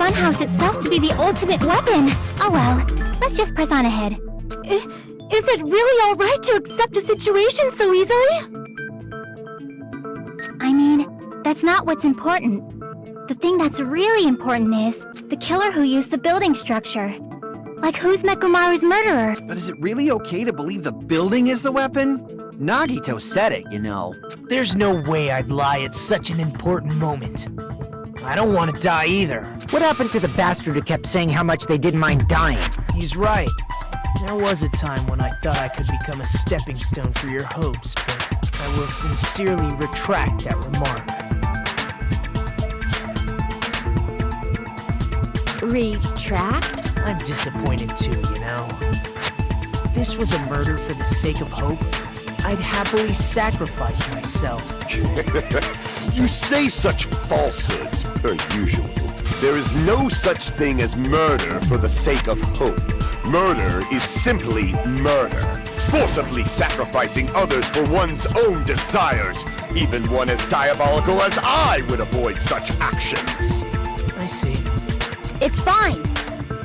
funhouse itself to be the ultimate weapon. Oh well, let's just press on ahead. Is it really alright to accept a situation so easily? I mean, that's not what's important. The thing that's really important is the killer who used the building structure. Like, who's Mekumaru's murderer? But is it really okay to believe the building is the weapon? Nagito said it, you know. There's no way I'd lie at such an important moment. I don't want to die either. What happened to the bastard who kept saying how much they didn't mind dying? He's right. There was a time when I thought I could become a stepping stone for your hopes, but I will sincerely retract that remark. Retract? I'm disappointed too, you know. If this was a murder for the sake of hope, I'd happily sacrifice myself. You say such falsehoods, per usual. There is no such thing as murder for the sake of hope. Murder is simply murder. Forcibly sacrificing others for one's own desires. Even one as diabolical as I would avoid such actions. I see. It's fine.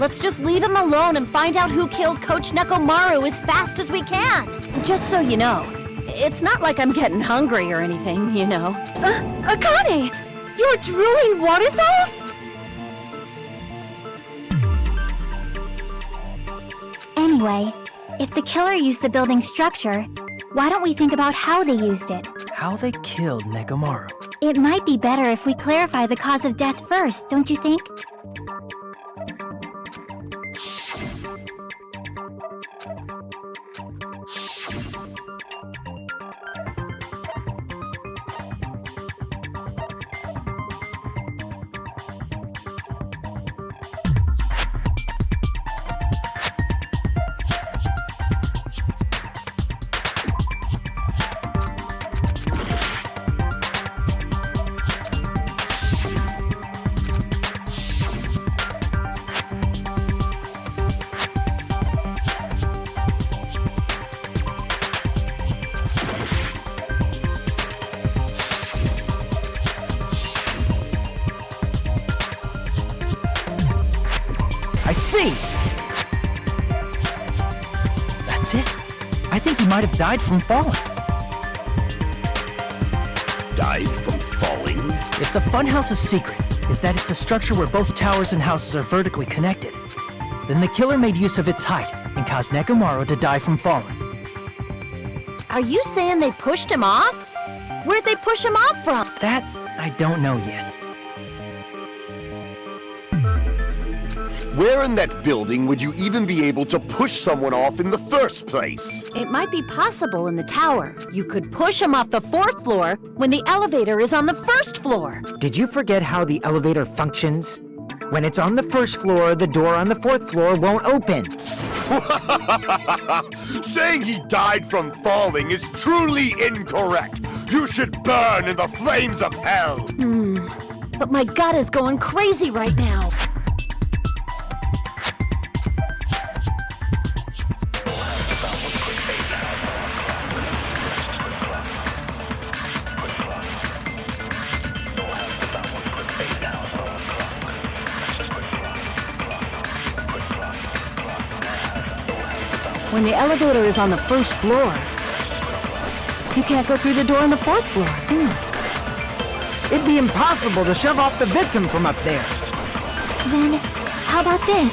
Let's just leave him alone and find out who killed Coach Nekomaru as fast as we can. Just so you know, it's not like I'm getting hungry or anything, you know. Akane! You're drooling waterfalls? Anyway, if the killer used the building structure, why don't we think about how they used it? How they killed Nekomaru. It might be better if we clarify the cause of death first, don't you think? I see! That's it. I think he might have died from falling. Died from falling? If the funhouse's secret is that it's a structure where both towers and houses are vertically connected, then the killer made use of its height and caused Nekomaru to die from falling. Are you saying they pushed him off? Where'd they push him off from? That, I don't know yet. Where in that building would you even be able to push someone off in the first place? It might be possible in the tower. You could push him off the 4th floor when the elevator is on the 1st floor. Did you forget how the elevator functions? When it's on the 1st floor, the door on the 4th floor won't open. Saying he died from falling is truly incorrect. You should burn in the flames of hell. But my gut is going crazy right now. When the elevator is on the 1st floor, you can't go through the door on the 4th floor. It'd be impossible to shove off the victim from up there. Then, how about this?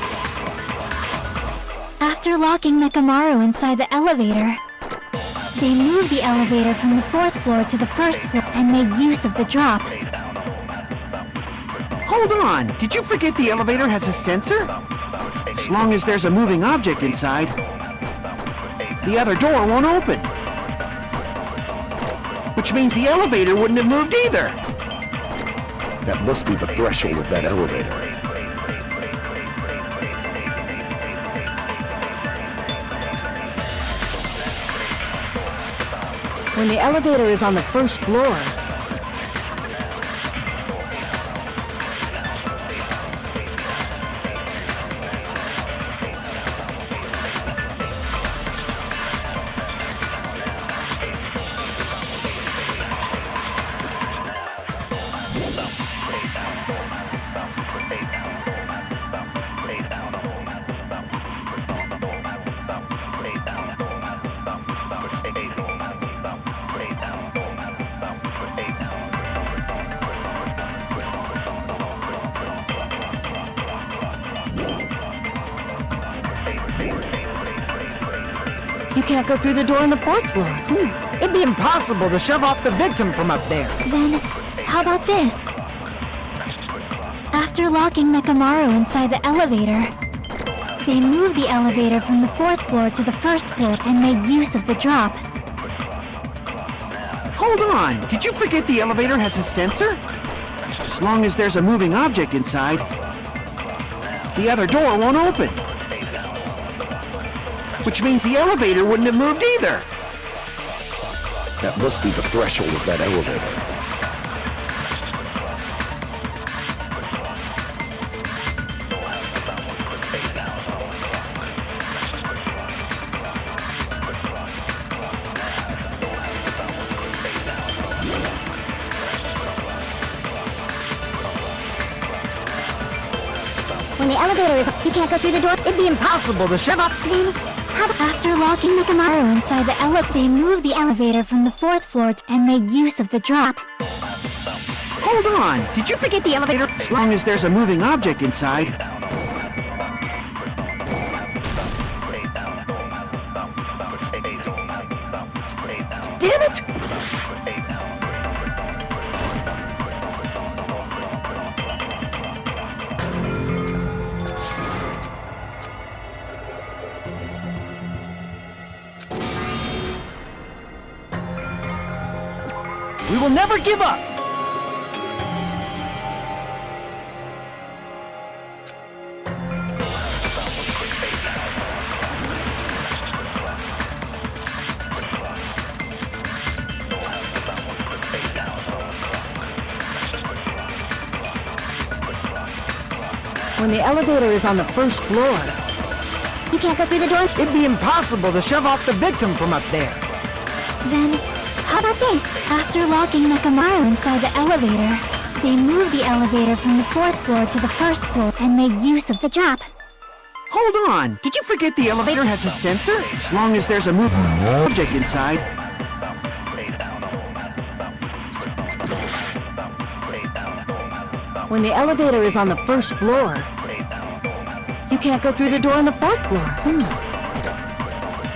After locking Nekomaru inside the elevator, they moved the elevator from the 4th floor to the 1st floor and made use of the drop. Hold on! Did you forget the elevator has a sensor? As long as there's a moving object inside, the other door won't open. Which means the elevator wouldn't have moved either. That must be the threshold of that elevator. When the elevator is on the 1st floor, can't go through the door on the 4th floor. It'd be impossible to shove off the victim from up there. Then, how about this? After locking Nekomaru inside the elevator, they moved the elevator from the 4th floor to the 1st floor and made use of the drop. Hold on! Did you forget the elevator has a sensor? As long as there's a moving object inside, the other door won't open. Which means the elevator wouldn't have moved either. That must be the threshold of that elevator. When the elevator is up, you can't go through the door. It'd be impossible to shove off. Then, after locking Nekomaru inside the elevator, they moved the elevator from the 4th floor and made use of the drop. Hold on! Did you forget the elevator? As long as there's a moving object inside. Damn it! We will never give up! When the elevator is on the 1st floor, You can't go through the door. It'd be impossible to shove off the victim from up there. Then, how about this? After locking Nekomaru inside the elevator, they moved the elevator from the 4th floor to the 1st floor and made use of the drop. Hold on! Did you forget the elevator has a sensor? As long as there's a moving object inside. when the elevator is on the 1st floor, you can't go through the door on the 4th floor.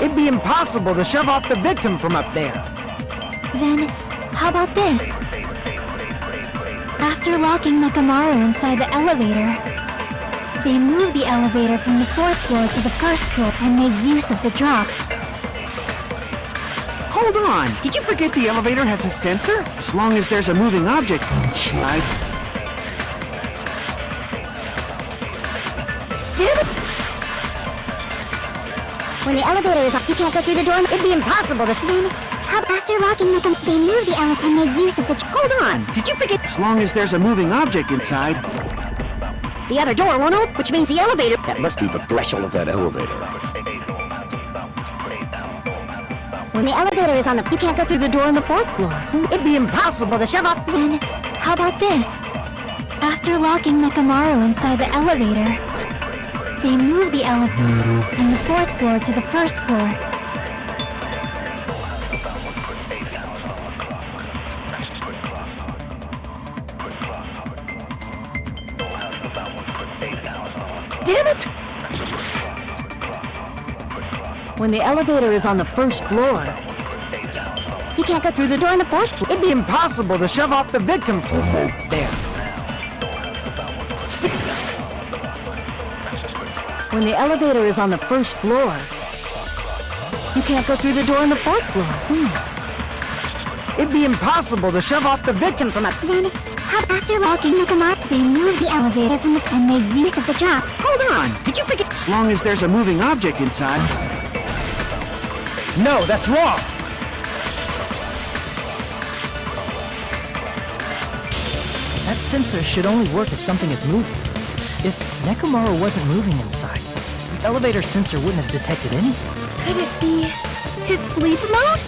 It'd be impossible to shove off the victim from up there. Then, how about this? After locking Nekomaru inside the elevator, they moved the elevator from the 4th floor to the 1st floor and made use of the drop. Hold on! Did you forget the elevator has a sensor? As long as there's a moving object inside. Damn it! When the elevator is up, you can't go through the door. It'd be impossible to... Then, how after locking Nekomaru, they moved the elevator and made use of the... Hold on! Did you forget? As long as there's a moving object inside. The other door won't open, which means the elevator... That must be the threshold of that elevator. When the elevator is on the... You can't go through Through the door on the 4th floor. It'd be impossible to shove off... Then, how about this? After locking Nekomaru inside the elevator, they moved the elevator from the 4th floor to the 1st floor. Damn it! When the elevator is on the 1st floor, You can't go through the door on the 4th floor. It'd be impossible to shove off the victim from there. When the elevator is on the 1st floor, you can't go through the door on the 4th floor. It'd be impossible to shove off the victim from up... Then, after locking Nekomaru, they moved the elevator from the... and made use of the drop. Hold on! Did you forget? As long as there's a moving object inside. No, that's wrong! That sensor should only work if something is moving. If Nekomaru wasn't moving inside, the elevator sensor wouldn't have detected anything. Could it be his sleep mode?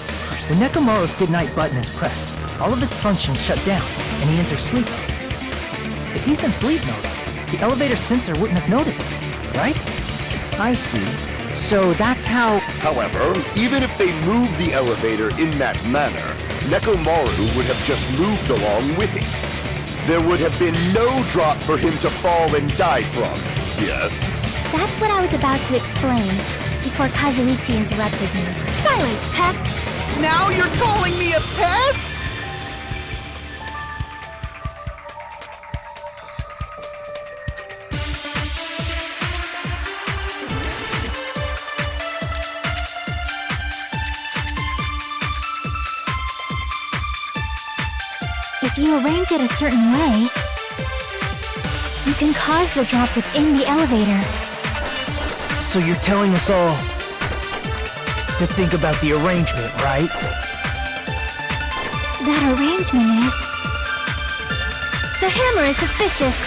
When Nekomaru's goodnight button is pressed, all of his functions shut down, and he enters sleep mode. If he's in sleep mode, the elevator sensor wouldn't have noticed it, right? I see. So that's how... However, even if they moved the elevator in that manner, Nekomaru would have just moved along with it. There would have been no drop for him to fall and die from. Yes? That's what I was about to explain before Kazuichi interrupted me. Silence, pest! Now you're calling me a pest? If you arrange it a certain way, you can cause the drop within the elevator. So you're telling us all to think about the arrangement, right? That arrangement is... The hammer is suspicious.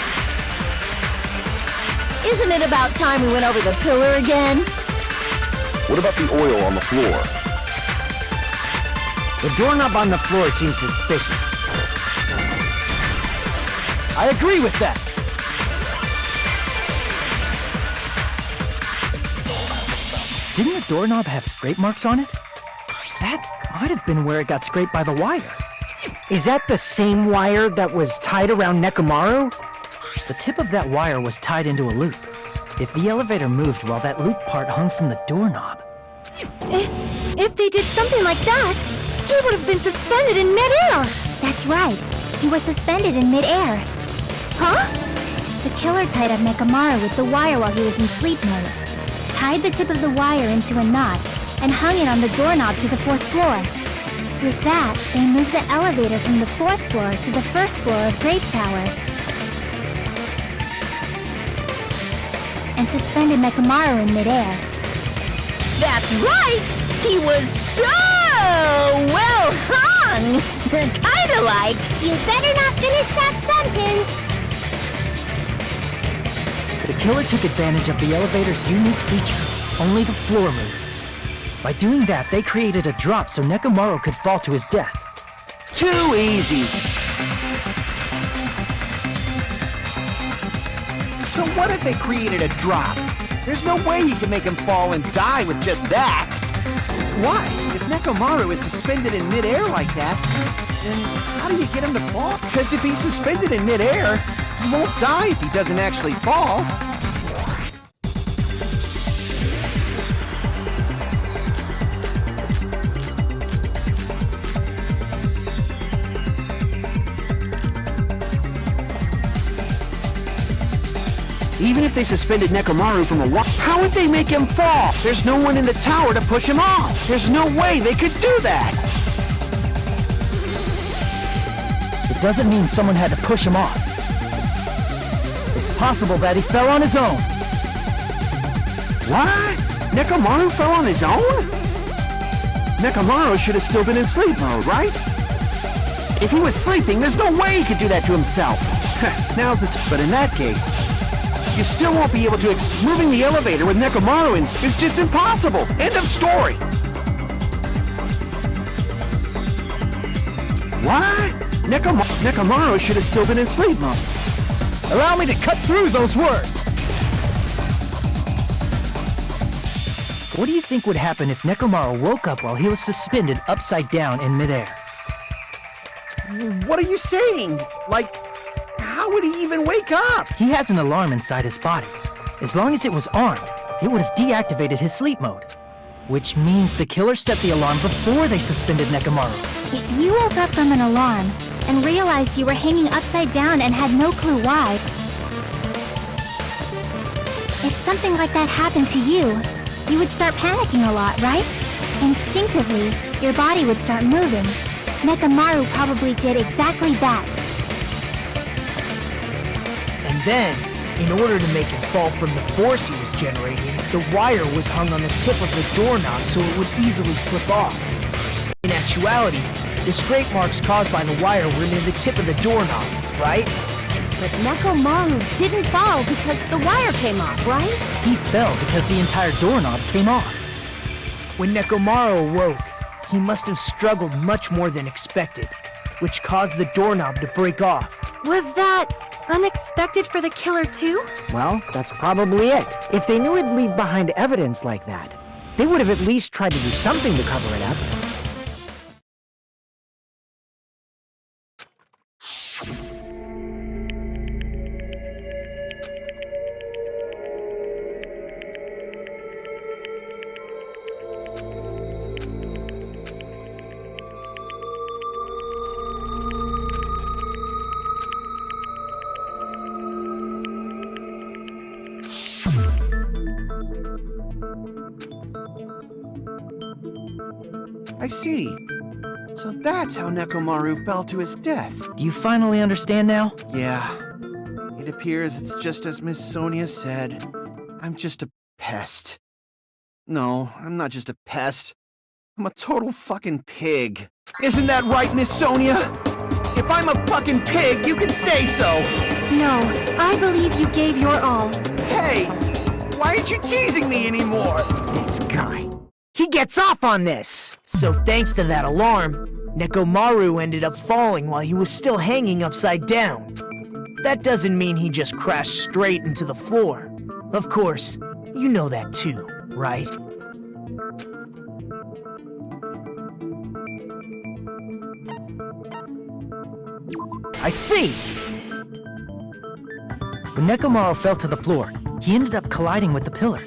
Isn't it about time we went over the pillar again? What about the oil on the floor? The doorknob on the floor seems suspicious. I agree with that. Didn't the doorknob have scrape marks on it? That might have been where it got scraped by the wire. Is that the same wire that was tied around Nekomaru? The tip of that wire was tied into a loop. If the elevator moved while that loop part hung from the doorknob... If they did something like that, he would have been suspended in midair! That's right. He was suspended in midair. Huh? The killer tied up Nekomaru with the wire while he was in sleep mode, tied the tip of the wire into a knot, and hung it on the doorknob to the 4th floor. With that, they moved the elevator from the 4th floor to the 1st floor of Grape Tower, and suspended Nekomaru in midair. That's right! He was so well hung! Kinda like... You better not finish that sentence! The killer took advantage of the elevator's unique feature. Only the floor moves. By doing that, they created a drop so Nekomaru could fall to his death. Too easy. So what if they created a drop? There's no way you can make him fall and die with just that. Why? If Nekomaru is suspended in midair like that, then how do you get him to fall? Because if he's suspended in midair, he won't die if he doesn't actually fall. Even if they suspended Nekomaru from a wall, how would they make him fall? There's no one in the tower to push him off. There's no way they could do that. It doesn't mean someone had to push him off. It's possible that he fell on his own. What? Nekomaru fell on his own? Nekomaru should have still been in sleep mode, right? If he was sleeping, there's no way he could do that to himself. Now's the but in that case, you still won't be able to moving the elevator with Nekomaru in is just impossible. End of story. What? Nekomaru should have still been in sleep mode. Allow me to cut through those words! What do you think would happen if Nekomaru woke up while he was suspended upside down in midair? What are you saying? Like, how would he even wake up? He has an alarm inside his body. As long as it was armed, it would have deactivated his sleep mode. Which means the killer set the alarm before they suspended Nekomaru. You woke up from an alarm and realized you were hanging upside down and had no clue why. If something like that happened to you, you would start panicking a lot, right? Instinctively, your body would start moving. Nekomaru probably did exactly that. And then, in order to make him fall from the force he was generating, the wire was hung on the tip of the doorknob so it would easily slip off. In actuality, the scrape marks caused by the wire were near the tip of the doorknob, right? But Nekomaru didn't fall because the wire came off, right? He fell because the entire doorknob came off. When Nekomaru awoke, he must have struggled much more than expected, which caused the doorknob to break off. Was that unexpected for the killer too? Well, that's probably it. If they knew it'd leave behind evidence like that, they would have at least tried to do something to cover it up. I see. So that's how Nekomaru fell to his death. Do you finally understand now? Yeah. It appears it's just as Miss Sonia said. I'm just a pest. No, I'm not just a pest. I'm a total fucking pig. Isn't that right, Miss Sonia? If I'm a fucking pig, you can say so! No, I believe you gave your all. Hey! Why aren't you teasing me anymore? This guy. He gets off on this! So thanks to that alarm, Nekomaru ended up falling while he was still hanging upside down. That doesn't mean he just crashed straight into the floor. Of course, you know that too, right? I see! When Nekomaru fell to the floor, he ended up colliding with the pillar.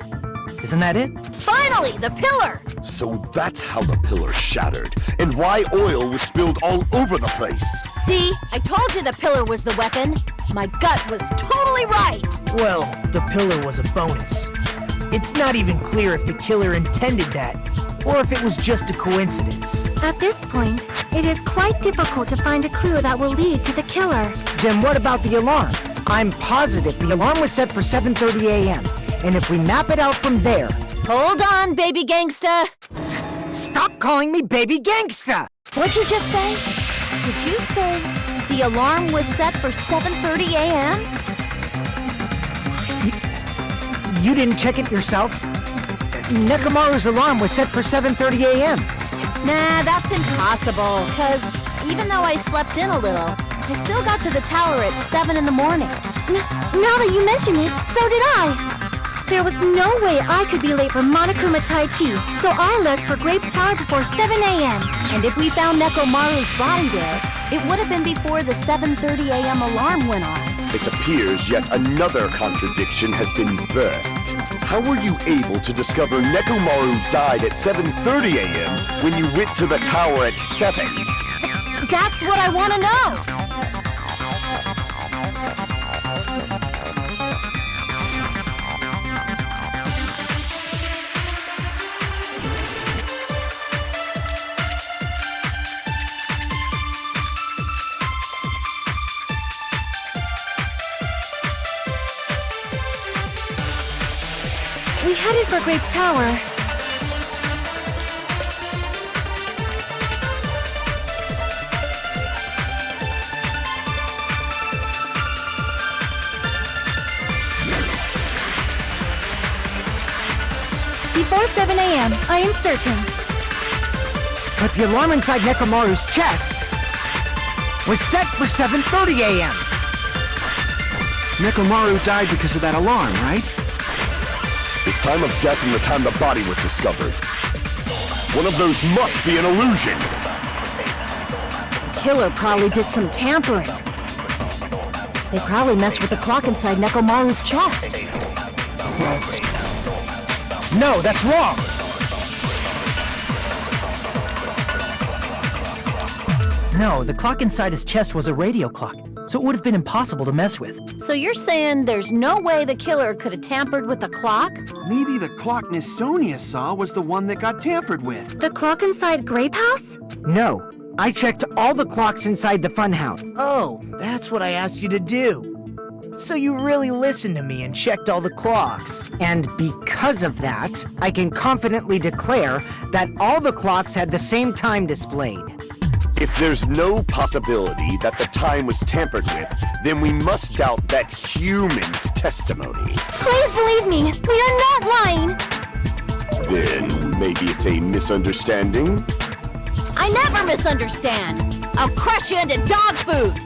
Isn't that it? Finally, the pillar! So that's how the pillar shattered, and why oil was spilled all over the place. See, I told you the pillar was the weapon. My gut was totally right. Well, the pillar was a bonus. It's not even clear if the killer intended that, or if it was just a coincidence. At this point, it is quite difficult to find a clue that will lead to the killer. Then what about the alarm? I'm positive the alarm was set for 7:30 a.m. And if we map it out from there... Hold on, baby gangsta. Stop calling me baby gangsta! What'd you just say? Did you say the alarm was set for 7:30 a.m.? You didn't check it yourself? Nekomaru's alarm was set for 7:30 a.m. Nah, that's impossible, because even though I slept in a little, I still got to the tower at 7 in the morning. Now that you mention it, so did I. There was no way I could be late for Monokuma Tai Chi, so I left for Grape Tower before 7 a.m. And if we found Nekomaru's body there, it would have been before the 7:30 a.m. alarm went off. It appears yet another contradiction has been birthed. How were you able to discover Nekomaru died at 7:30 a.m. when you went to the tower at 7? That's what I want to know! We headed for Grape Tower. Before 7 a.m., I am certain. But the alarm inside Nekomaru's chest was set for 7:30 a.m. Nekomaru died because of that alarm, right? His time of death and the time the body was discovered. One of those must be an illusion. Killer probably did some tampering. They probably messed with the clock inside Nekomaru's chest. No, that's wrong! No, the clock inside his chest was a radio clock, so it would have been impossible to mess with. So you're saying there's no way the killer could have tampered with the clock? Maybe the clock Miss Sonia saw was the one that got tampered with. The clock inside Grape House? No, I checked all the clocks inside the funhouse. Oh, that's what I asked you to do. So you really listened to me and checked all the clocks. And because of that, I can confidently declare that all the clocks had the same time displayed. If there's no possibility that the time was tampered with, then we must doubt that human's testimony. Please believe me, we are not lying. Then maybe it's a misunderstanding? I never misunderstand. I'll crush you into dog food.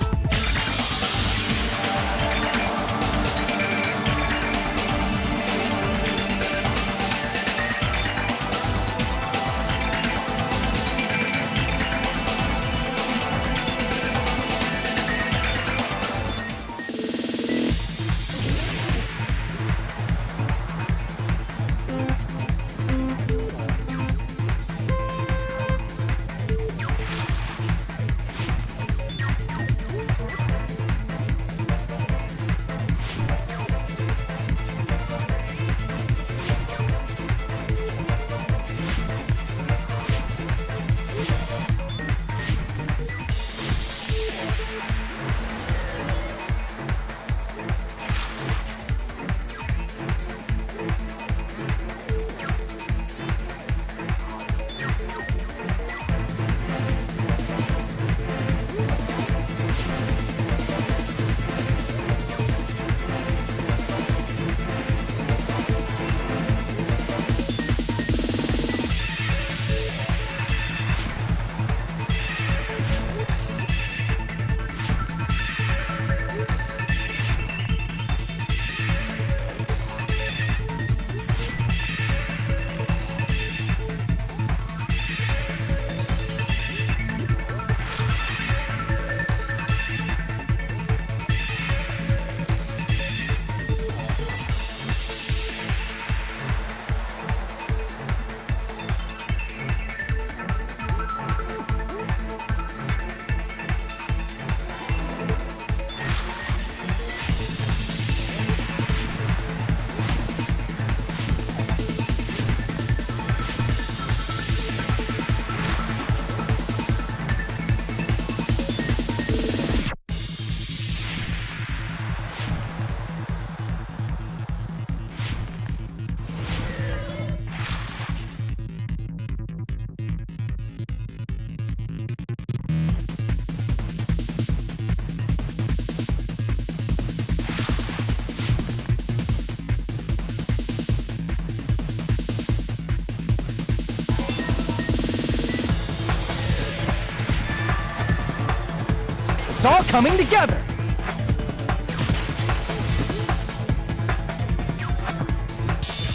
It's all coming together!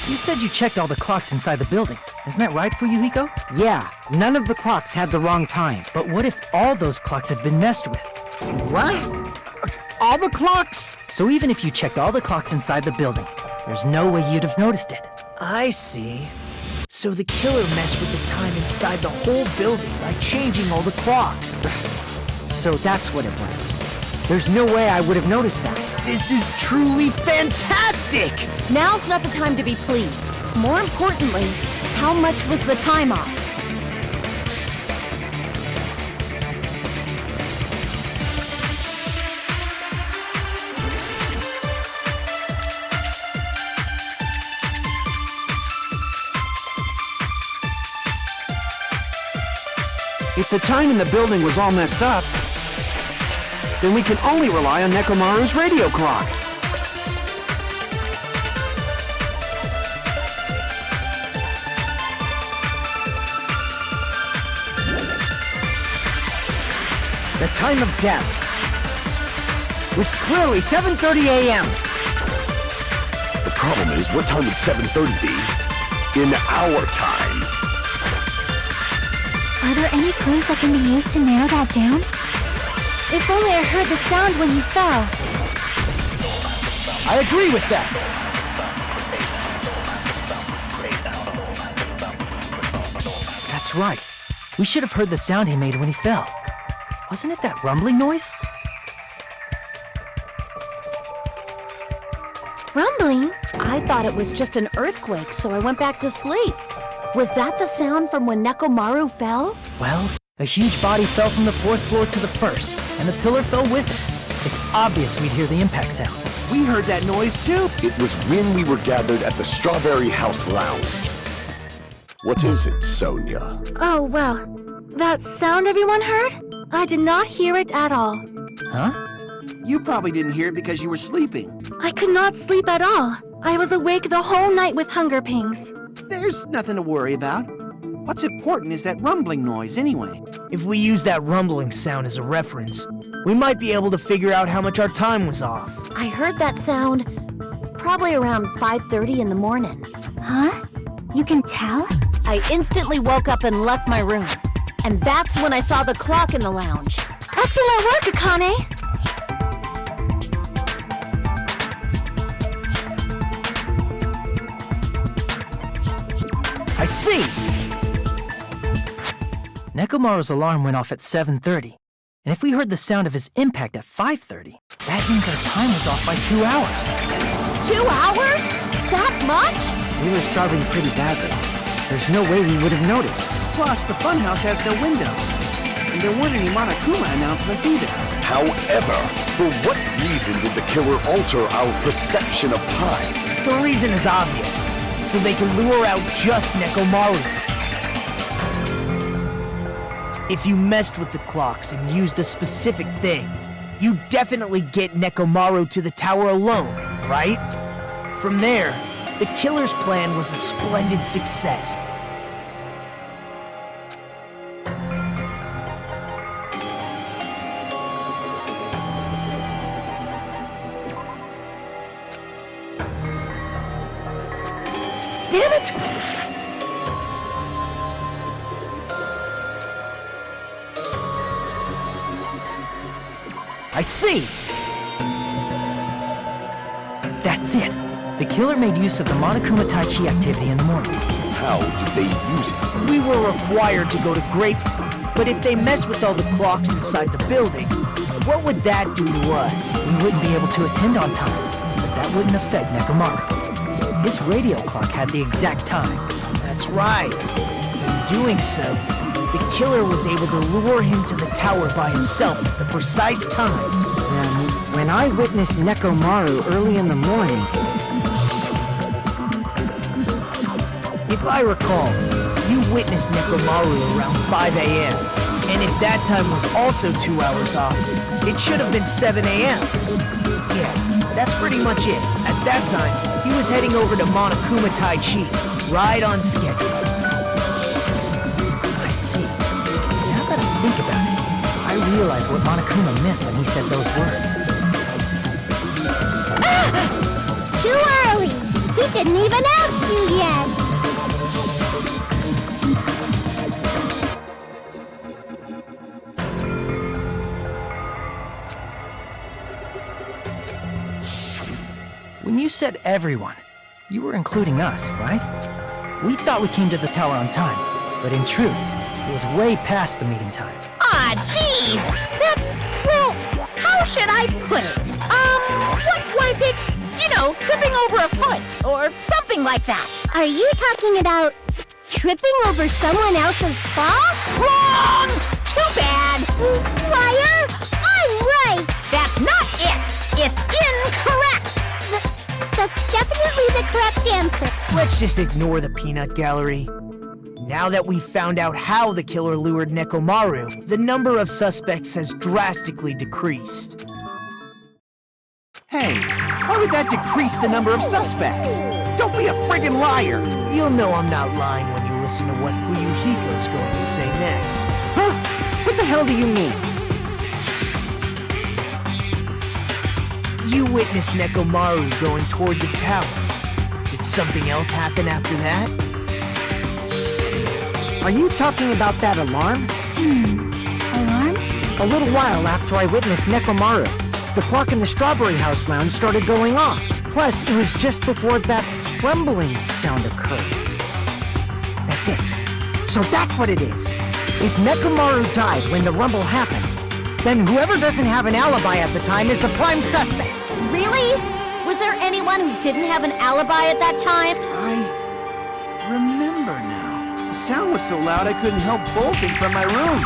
You said you checked all the clocks inside the building. Isn't that right, Fuyuhiko? Yeah, none of the clocks had the wrong time. But what if all those clocks have been messed with? What? All the clocks? So even if you checked all the clocks inside the building, there's no way you'd have noticed it. I see. So the killer messed with the time inside the whole building by changing all the clocks. So that's what it was. There's no way I would have noticed that. This is truly fantastic! Now's not the time to be pleased. More importantly, how much was the time off? If the time in the building was all messed up, then we can only rely on Nekomaru's radio clock. The time of death was clearly 7:30 a.m. The problem is, what time would 7:30 be in our time? Are there any clues that can be used to narrow that down? If only I heard the sound when you fell. I agree with that! That's right. We should have heard the sound he made when he fell. Wasn't it that rumbling noise? Rumbling? I thought it was just an earthquake, so I went back to sleep. Was that the sound from when Nekomaru fell? Well, a huge body fell from the 4th floor to the 1st, and the pillar fell with it. It's obvious we'd hear the impact sound. We heard that noise too. It was when we were gathered at the Strawberry House Lounge. What is it, Sonia? Oh, well, that sound everyone heard? I did not hear it at all. Huh? You probably didn't hear it because you were sleeping. I could not sleep at all. I was awake the whole night with hunger pangs. There's nothing to worry about. What's important is that rumbling noise anyway. If we use that rumbling sound as a reference, we might be able to figure out how much our time was off. I heard that sound probably around 5:30 in the morning. Huh? You can tell? I instantly woke up and left my room. And that's when I saw the clock in the lounge. Excellent work, Akane! I see! Nekomaru's alarm went off at 7:30. And if we heard the sound of his impact at 5:30, that means our time was off by 2 hours. 2 hours? That much? We were starving pretty badly. There's no way we would have noticed. Plus, the funhouse has no windows. And there weren't any Monokuma announcements either. However, for what reason did the killer alter our perception of time? The reason is obvious. So they can lure out just Nekomaru. If you messed with the clocks and used a specific thing, you definitely get Nekomaru to the tower alone, right? From there, the killer's plan was a splendid success. Damn it! I see! That's it. The killer made use of the Monokuma Tai Chi activity in the morning. How did they use it? We were required to go to Grape, but if they mess with all the clocks inside the building, what would that do to us? We wouldn't be able to attend on time, but that wouldn't affect Nekomaru. This radio clock had the exact time. That's right. In doing so, the killer was able to lure him to the tower by himself at the precise time. Then, when I witnessed Nekomaru early in the morning, If I recall, you witnessed Nekomaru around 5 a.m. And if that time was also 2 hours off, it should have been 7 a.m. Yeah, that's pretty much it. At that time, he was heading over to Monokuma Tai Chi, right on schedule. I see. Now that I think about it, I realize what Monokuma meant when he said those words. Too early! He didn't even ask you yet! When you said everyone, you were including us, right? We thought we came to the tower on time, but in truth, it was way past the meeting time. Ah, jeez! That's, well, how should I put it? What was it? You know, tripping over a foot, or something like that. Are you talking about tripping over someone else's spa? Wrong! Too bad! Liar! I'm right! That's not it! It's incorrect! That's definitely the correct answer. Let's just ignore the peanut gallery. Now that we've found out how the killer lured Nekomaru, the number of suspects has drastically decreased. Hey, how would that decrease the number of suspects? Don't be a friggin' liar! You'll know I'm not lying when you listen to what Fuyuhiko's going to say next. Huh? What the hell do you mean? You witnessed Nekomaru going toward the tower. Did something else happen after that? Are you talking about that alarm? Alarm? A little while after I witnessed Nekomaru, the clock in the Strawberry House lounge started going off. Plus, it was just before that rumbling sound occurred. That's it. So that's what it is. If Nekomaru died when the rumble happened, then whoever doesn't have an alibi at the time is the prime suspect. Really? Was there anyone who didn't have an alibi at that time? I remember now. The sound was so loud I couldn't help bolting from my room.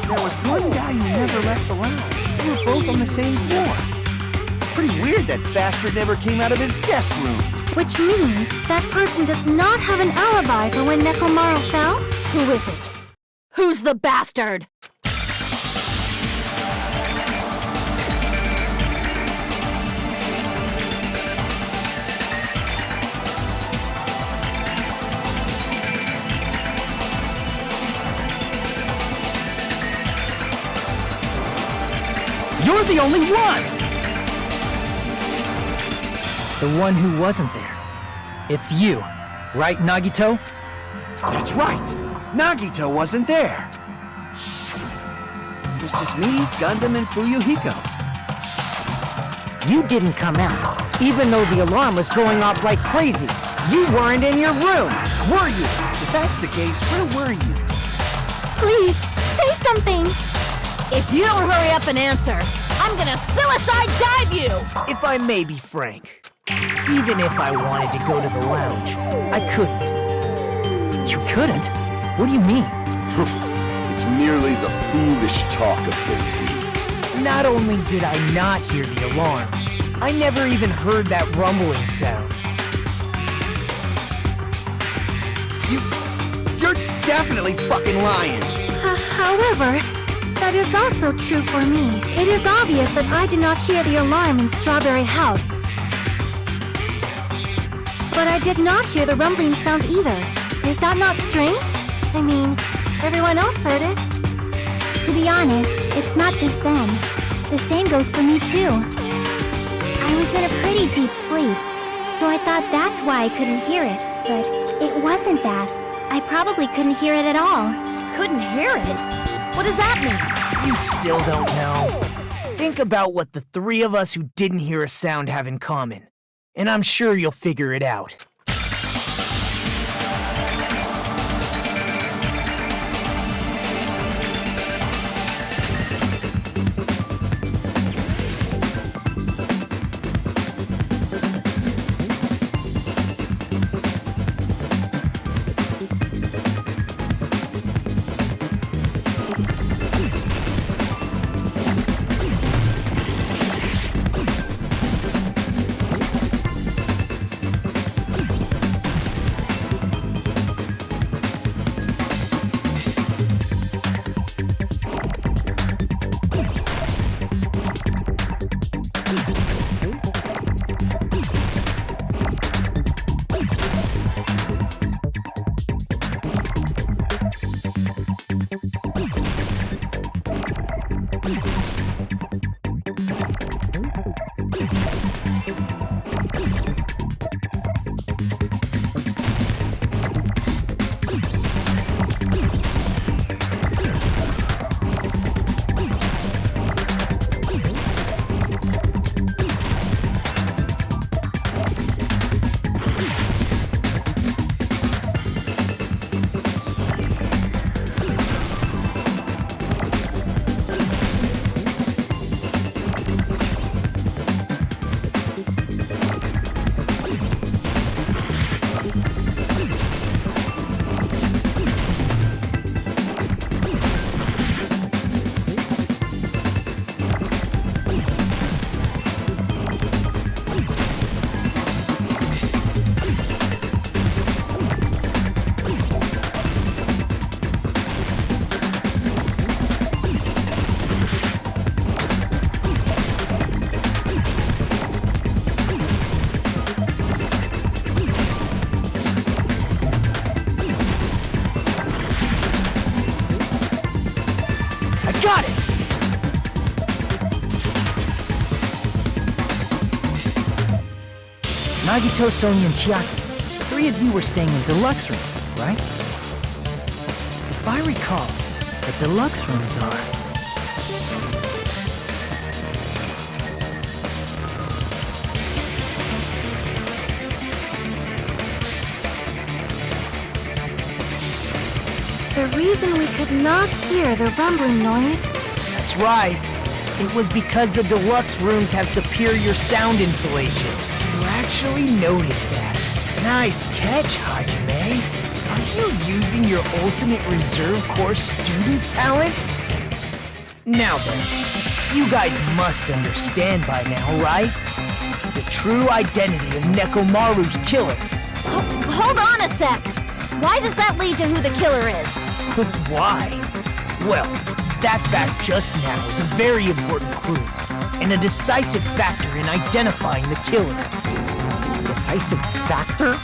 There was one guy who never left the lounge. We were both on the same floor. It's pretty weird that bastard never came out of his guest room. Which means that person does not have an alibi for when Nekomaru fell? Who is it? Who's the bastard? You're the only one! The one who wasn't there. It's you, right, Nagito? That's right. Nagito wasn't there. It was just me, Gundam, and Fuyuhiko. You didn't come out, even though the alarm was going off like crazy. You weren't in your room, were you? If that's the case, where were you? Please, say something! If you don't hurry up and answer, I'm gonna suicide dive you! If I may be frank, even if I wanted to go to the lounge, I couldn't. You couldn't? What do you mean? It's merely the foolish talk of the weak. Not only did I not hear the alarm, I never even heard that rumbling sound. You're definitely fucking lying. However, that is also true for me. It is obvious that I did not hear the alarm in Strawberry House. But I did not hear the rumbling sound either. Is that not strange? I mean, everyone else heard it. To be honest, it's not just them. The same goes for me too. I was in a pretty deep sleep, so I thought that's why I couldn't hear it. But it wasn't that. I probably couldn't hear it at all. Couldn't hear it? What does that mean? You still don't know. Think about what the three of us who didn't hear a sound have in common, and I'm sure you'll figure it out. Nagito, Sonia, and Chiaki. 3 of you were staying in deluxe rooms, right? If I recall, the deluxe rooms are... The reason we could not hear the rumbling noise... That's right. It was because the deluxe rooms have superior sound insulation. You actually noticed that. Nice catch, Hajime. Are you using your ultimate reserve corps student talent? Now then, you guys must understand by now, right? The true identity of Nekomaru's killer. Hold on a sec! Why does that lead to who the killer is? Why? Well, that fact just now is a very important clue, and a decisive factor in identifying the killer. Decisive factor?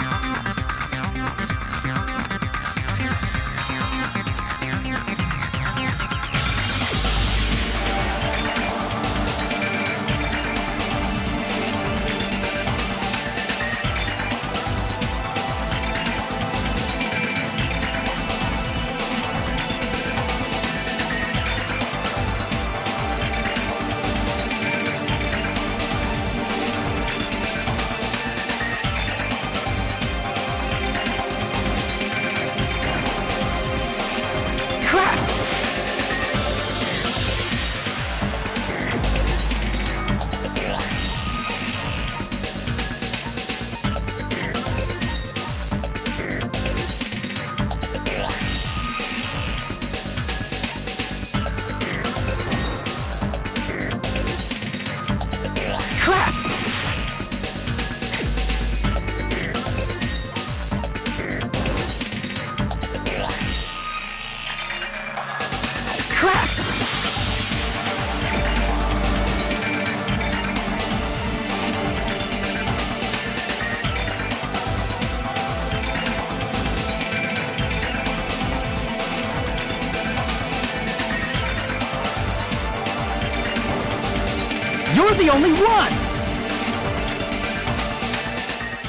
You're the only one!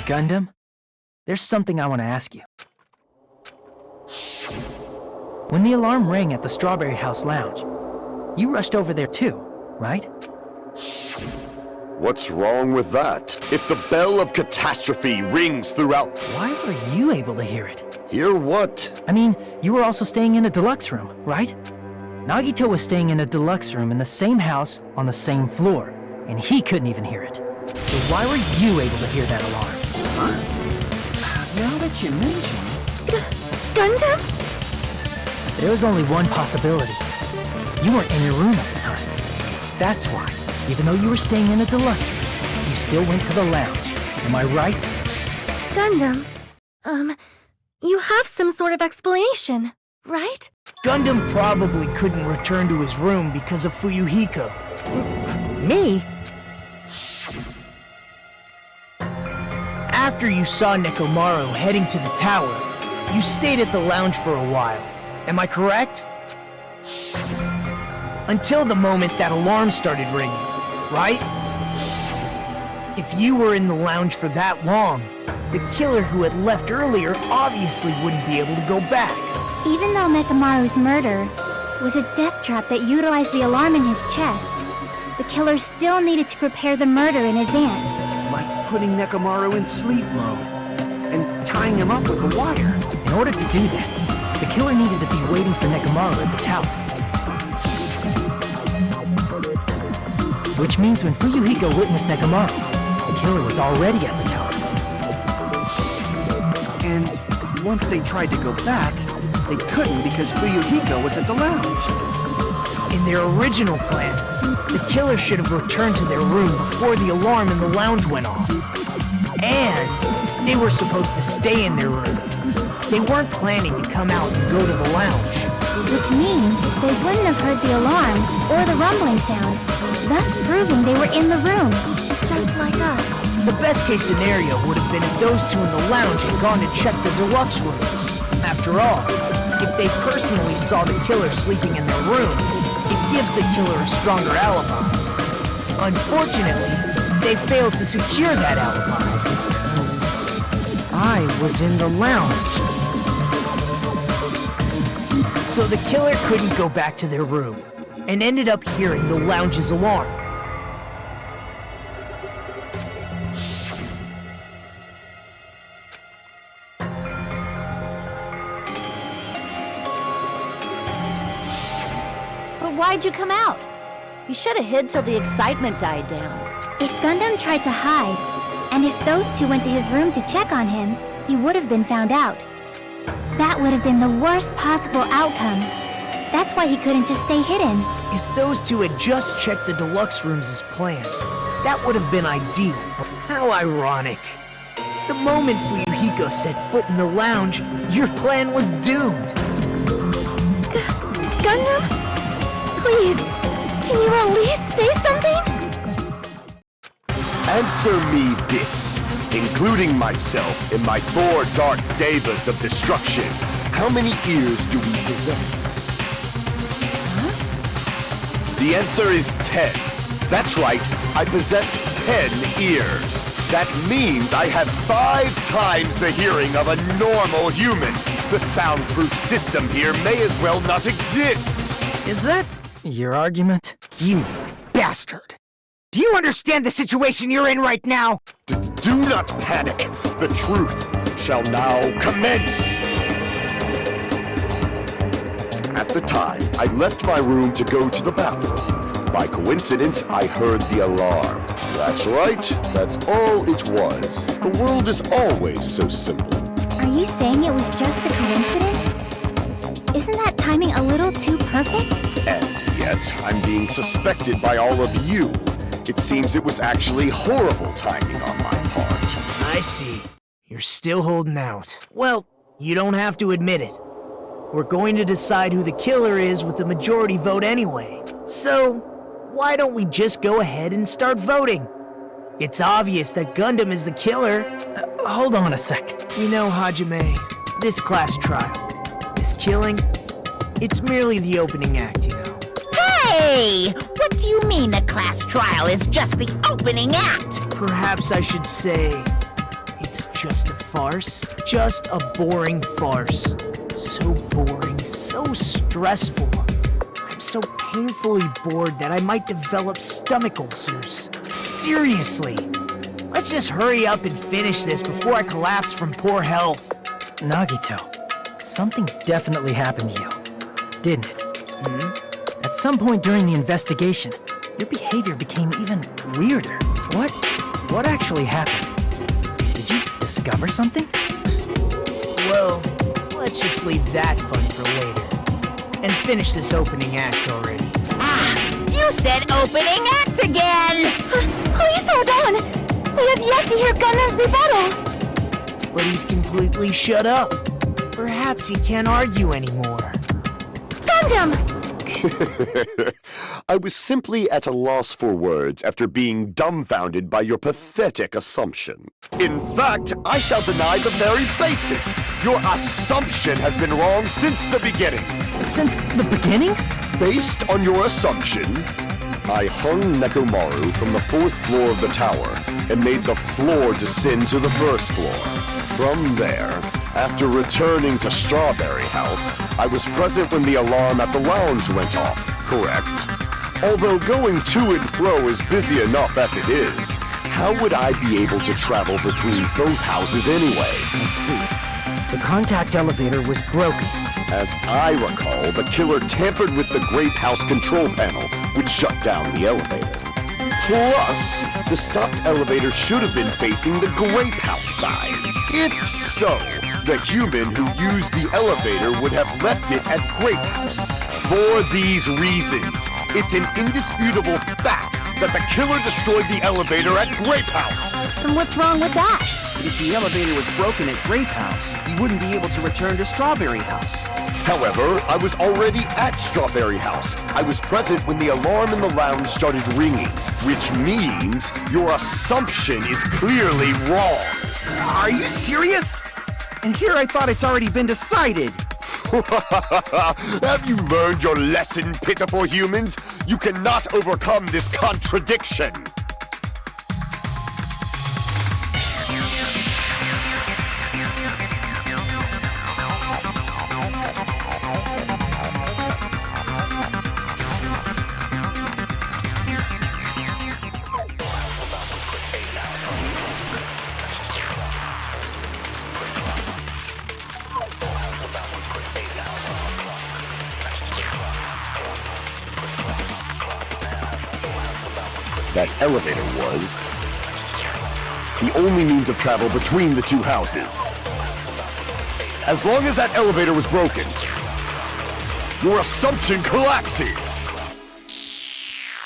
Gundam, there's something I want to ask you. When the alarm rang at the Strawberry House Lounge, you rushed over there too, right? What's wrong with that? If the bell of catastrophe rings throughout... Why were you able to hear it? Hear what? I mean, you were also staying in a deluxe room, right? Nagito was staying in a deluxe room in the same house on the same floor, and he couldn't even hear it. So why were you able to hear that alarm? Now that you mention it... Gundam? There was only one possibility. You weren't in your room at the time. That's why, even though you were staying in a deluxe room, you still went to the lounge. Am I right? Gundam, you have some sort of explanation, right? Gundam probably couldn't return to his room because of Fuyuhiko. Me? After you saw Nekomaru heading to the tower, you stayed at the lounge for a while. Am I correct? Until the moment that alarm started ringing, right? If you were in the lounge for that long, the killer who had left earlier obviously wouldn't be able to go back. Even though Nekomaru's murder was a death trap that utilized the alarm in his chest, the killer still needed to prepare the murder in advance. Like putting Nekomaru in sleep mode and tying him up with a wire. In order to do that, the killer needed to be waiting for Nekomaru at the tower. Which means when Fuyuhiko witnessed Nekomaru, the killer was already at the tower. And once they tried to go back, they couldn't because Fuyuhiko was at the lounge. In their original plan, the killer should have returned to their room before the alarm in the lounge went off. And they were supposed to stay in their room. They weren't planning to come out and go to the lounge. Which means they wouldn't have heard the alarm or the rumbling sound, thus proving they were in the room, just like us. The best case scenario would have been if those two in the lounge had gone to check the deluxe rooms. After all, if they personally saw the killer sleeping in their room, it gives the killer a stronger alibi. Unfortunately, they failed to secure that alibi. I was in the lounge. So the killer couldn't go back to their room, and ended up hearing the lounge's alarm. But why'd you come out? You should have hid till the excitement died down. If Gundam tried to hide, and if those two went to his room to check on him, he would have been found out. That would have been the worst possible outcome. That's why he couldn't just stay hidden. If those two had just checked the deluxe rooms as planned, that would have been ideal. But how ironic. The moment Fuyuhiko set foot in the lounge, your plan was doomed. Gundam? Please, can you at least say something? Answer me this, including myself and my 4 dark devas of destruction. How many ears do we possess? The answer is 10. That's right, I possess 10 ears. That means I have 5 times the hearing of a normal human. The soundproof system here may as well not exist. Is that your argument? You bastard! Do you understand the situation you're in right now? Do not panic. The truth shall now commence. At the time, I left my room to go to the bathroom. By coincidence, I heard the alarm. That's right, that's all it was. The world is always so simple. Are you saying it was just a coincidence? Isn't that timing a little too perfect? And yet, I'm being suspected by all of you. It seems it was actually horrible timing on my part. I see. You're still holding out. Well, you don't have to admit it. We're going to decide who the killer is with the majority vote anyway. So, why don't we just go ahead and start voting? It's obvious that Gundam is the killer. Hold on a sec. You know, Hajime, this class trial, this killing, it's merely the opening act, you know. Hey! What do you mean a class trial is just the opening act? Perhaps I should say, it's just a farce. Just a boring farce. So boring, so stressful. I'm so painfully bored that I might develop stomach ulcers. Seriously. Let's just hurry up and finish this before I collapse from poor health. Nagito, something definitely happened to you, didn't it? At some point during the investigation, your behavior became even weirder. What actually happened? Did you discover something? Well, let's just leave that fun for later. And finish this opening act already. Ah, you said opening act again! Please hold on! We have yet to hear Gundam's rebuttal! But he's completely shut up. Perhaps he can't argue anymore. Gundam! I was simply at a loss for words after being dumbfounded by your pathetic assumption. In fact, I shall deny the very basis. Your assumption has been wrong since the beginning. Since the beginning? Based on your assumption, I hung Nekomaru from the 4th floor of the tower and made the floor descend to the 1st floor. From there, after returning to Strawberry House, I was present when the alarm at the lounge went off, correct? Although going to and fro is busy enough as it is, how would I be able to travel between both houses anyway? Let's see. The contact elevator was broken. As I recall, the killer tampered with the Grape House control panel, which shut down the elevator. Plus, the stopped elevator should have been facing the Grape House side. If so, the human who used the elevator would have left it at Grape House. For these reasons, it's an indisputable fact that the killer destroyed the elevator at Grape House. And what's wrong with that? If the elevator was broken at Grape House, he wouldn't be able to return to Strawberry House. However, I was already at Strawberry House. I was present when the alarm in the lounge started ringing, which means your assumption is clearly wrong. Are you serious? And here I thought it's already been decided. Have you learned your lesson, pitiful humans? You cannot overcome this contradiction. That elevator was the only means of travel between the two houses. As long as that elevator was broken, your assumption collapses!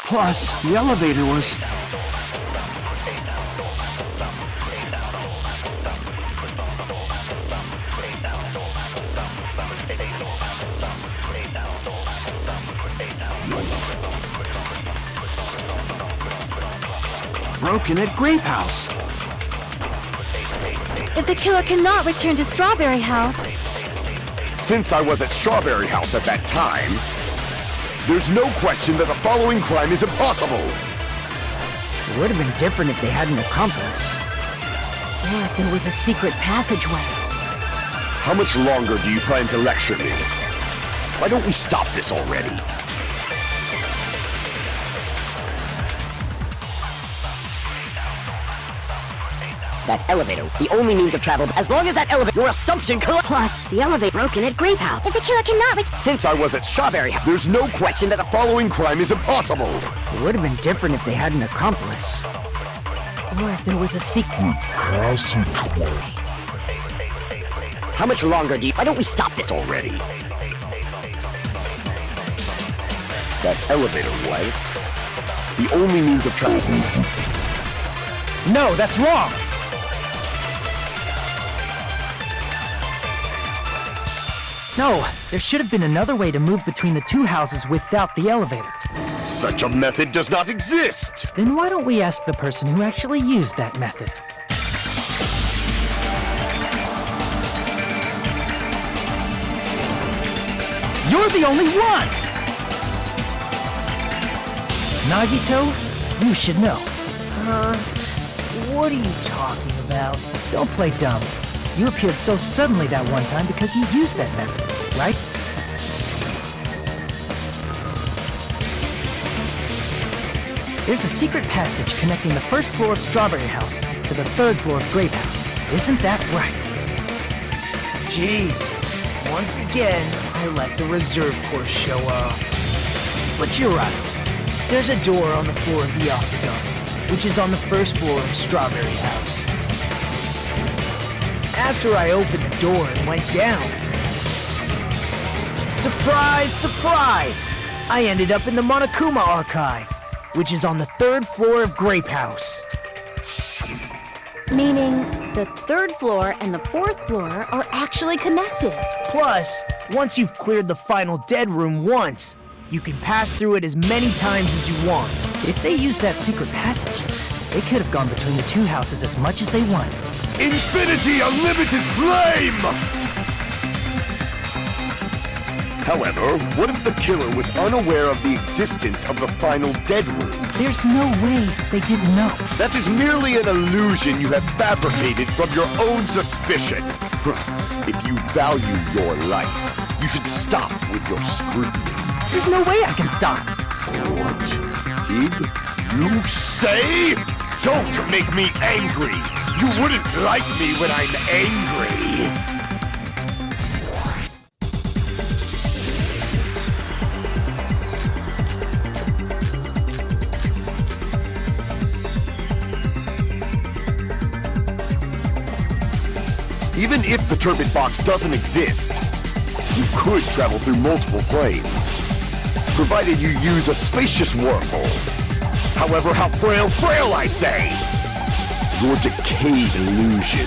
Plus, the elevator was... broken at Grape House. If the killer cannot return to Strawberry House, Since I was at Strawberry House at that time, there's no question that the following crime is impossible. It would have been different if they had an accomplice. Or if there was a secret passageway. How much longer do you plan to lecture me? Why don't we stop this already? That elevator, the only means of travel. As long as that elevator, your assumption plus the elevator broken at Grape House. if the killer cannot Since I was at Strawberry House, there's no question that the following crime is impossible. It would have been different if they had an accomplice. Or if there was a secret. How much longer do you... Why don't we stop this already? That elevator was the only means of travel. No, that's wrong! No, there should have been another way to move between the two houses without the elevator. Such a method does not exist! Then why don't we ask the person who actually used that method? You're the only one! Nagito, you should know. What are you talking about? Don't play dumb. You appeared so suddenly that one time because you used that method, right? There's a secret passage connecting the first floor of Strawberry House to the third floor of Grape House. Isn't that right? Jeez. Once again, I let the reserve course show up. But you're right. There's a door on the floor of the Octagon, which is on the first floor of Strawberry House. After I opened the door and went down, surprise, surprise! I ended up in the Monokuma Archive, which is on the third floor of Grape House. Meaning, the third floor and the fourth floor are actually connected. Plus, once you've cleared the final dead room once, you can pass through it as many times as you want. If they used that secret passage, they could have gone between the two houses as much as they wanted. Infinity Unlimited Flame! However, what if the killer was unaware of the existence of the final dead room? There's no way they didn't know. That is merely an illusion you have fabricated from your own suspicion. If you value your life, you should stop with your scrutiny. There's no way I can stop. What did you say? Don't make me angry! You wouldn't like me when I'm angry! Even if the turbid box doesn't exist, you could travel through multiple planes, provided you use a spacious wormhole. However, how frail I say! Your decayed illusion.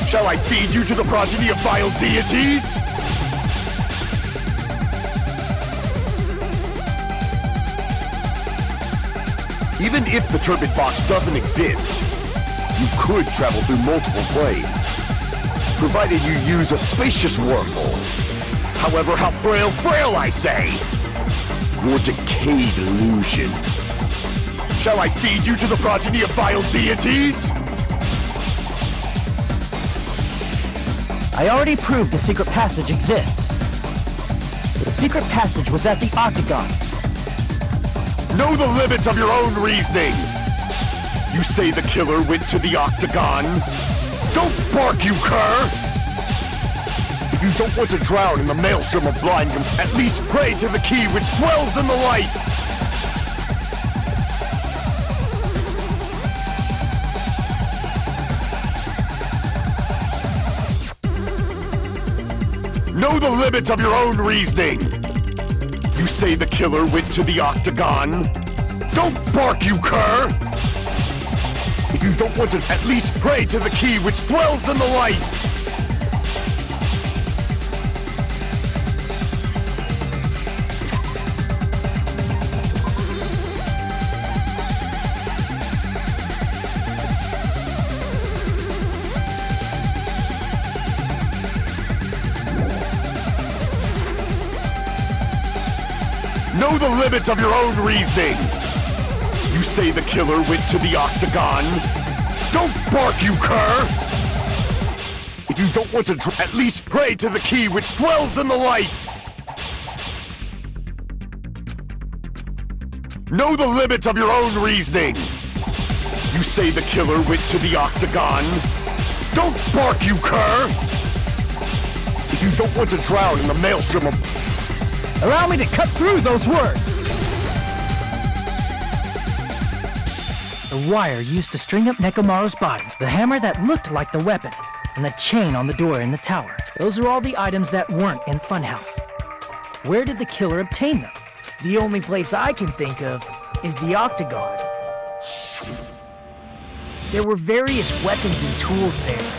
Shall I feed you to the progeny of vile deities? Even if the turbid box doesn't exist, you could travel through multiple planes, provided you use a spacious wormhole. However, how frail I say! Your decayed illusion. Shall I feed you to the progeny of vile deities? I already proved the secret passage exists. The secret passage was at the Octagon. Know the limits of your own reasoning! You say the killer went to the Octagon? Don't bark, you cur! If you don't want to drown in the maelstrom of blindness, at least pray to the key which dwells in the light! Know the limits of your own reasoning! You say the killer went to the octagon? Don't bark, you cur! If you don't want to, at least pray to the key which dwells in the light! Know the limits of your own reasoning! You say the killer went to the octagon? Don't bark, you cur! If you don't want to at least pray to the key which dwells in the light! Know the limits of your own reasoning! You say the killer went to the octagon? Don't bark, you cur! If you don't want to drown in the maelstrom of... Allow me to cut through those words! The wire used to string up Nekomaru's body, the hammer that looked like the weapon, and the chain on the door in the tower. Those are all the items that weren't in Funhouse. Where did the killer obtain them? The only place I can think of is the octagon. There were various weapons and tools there.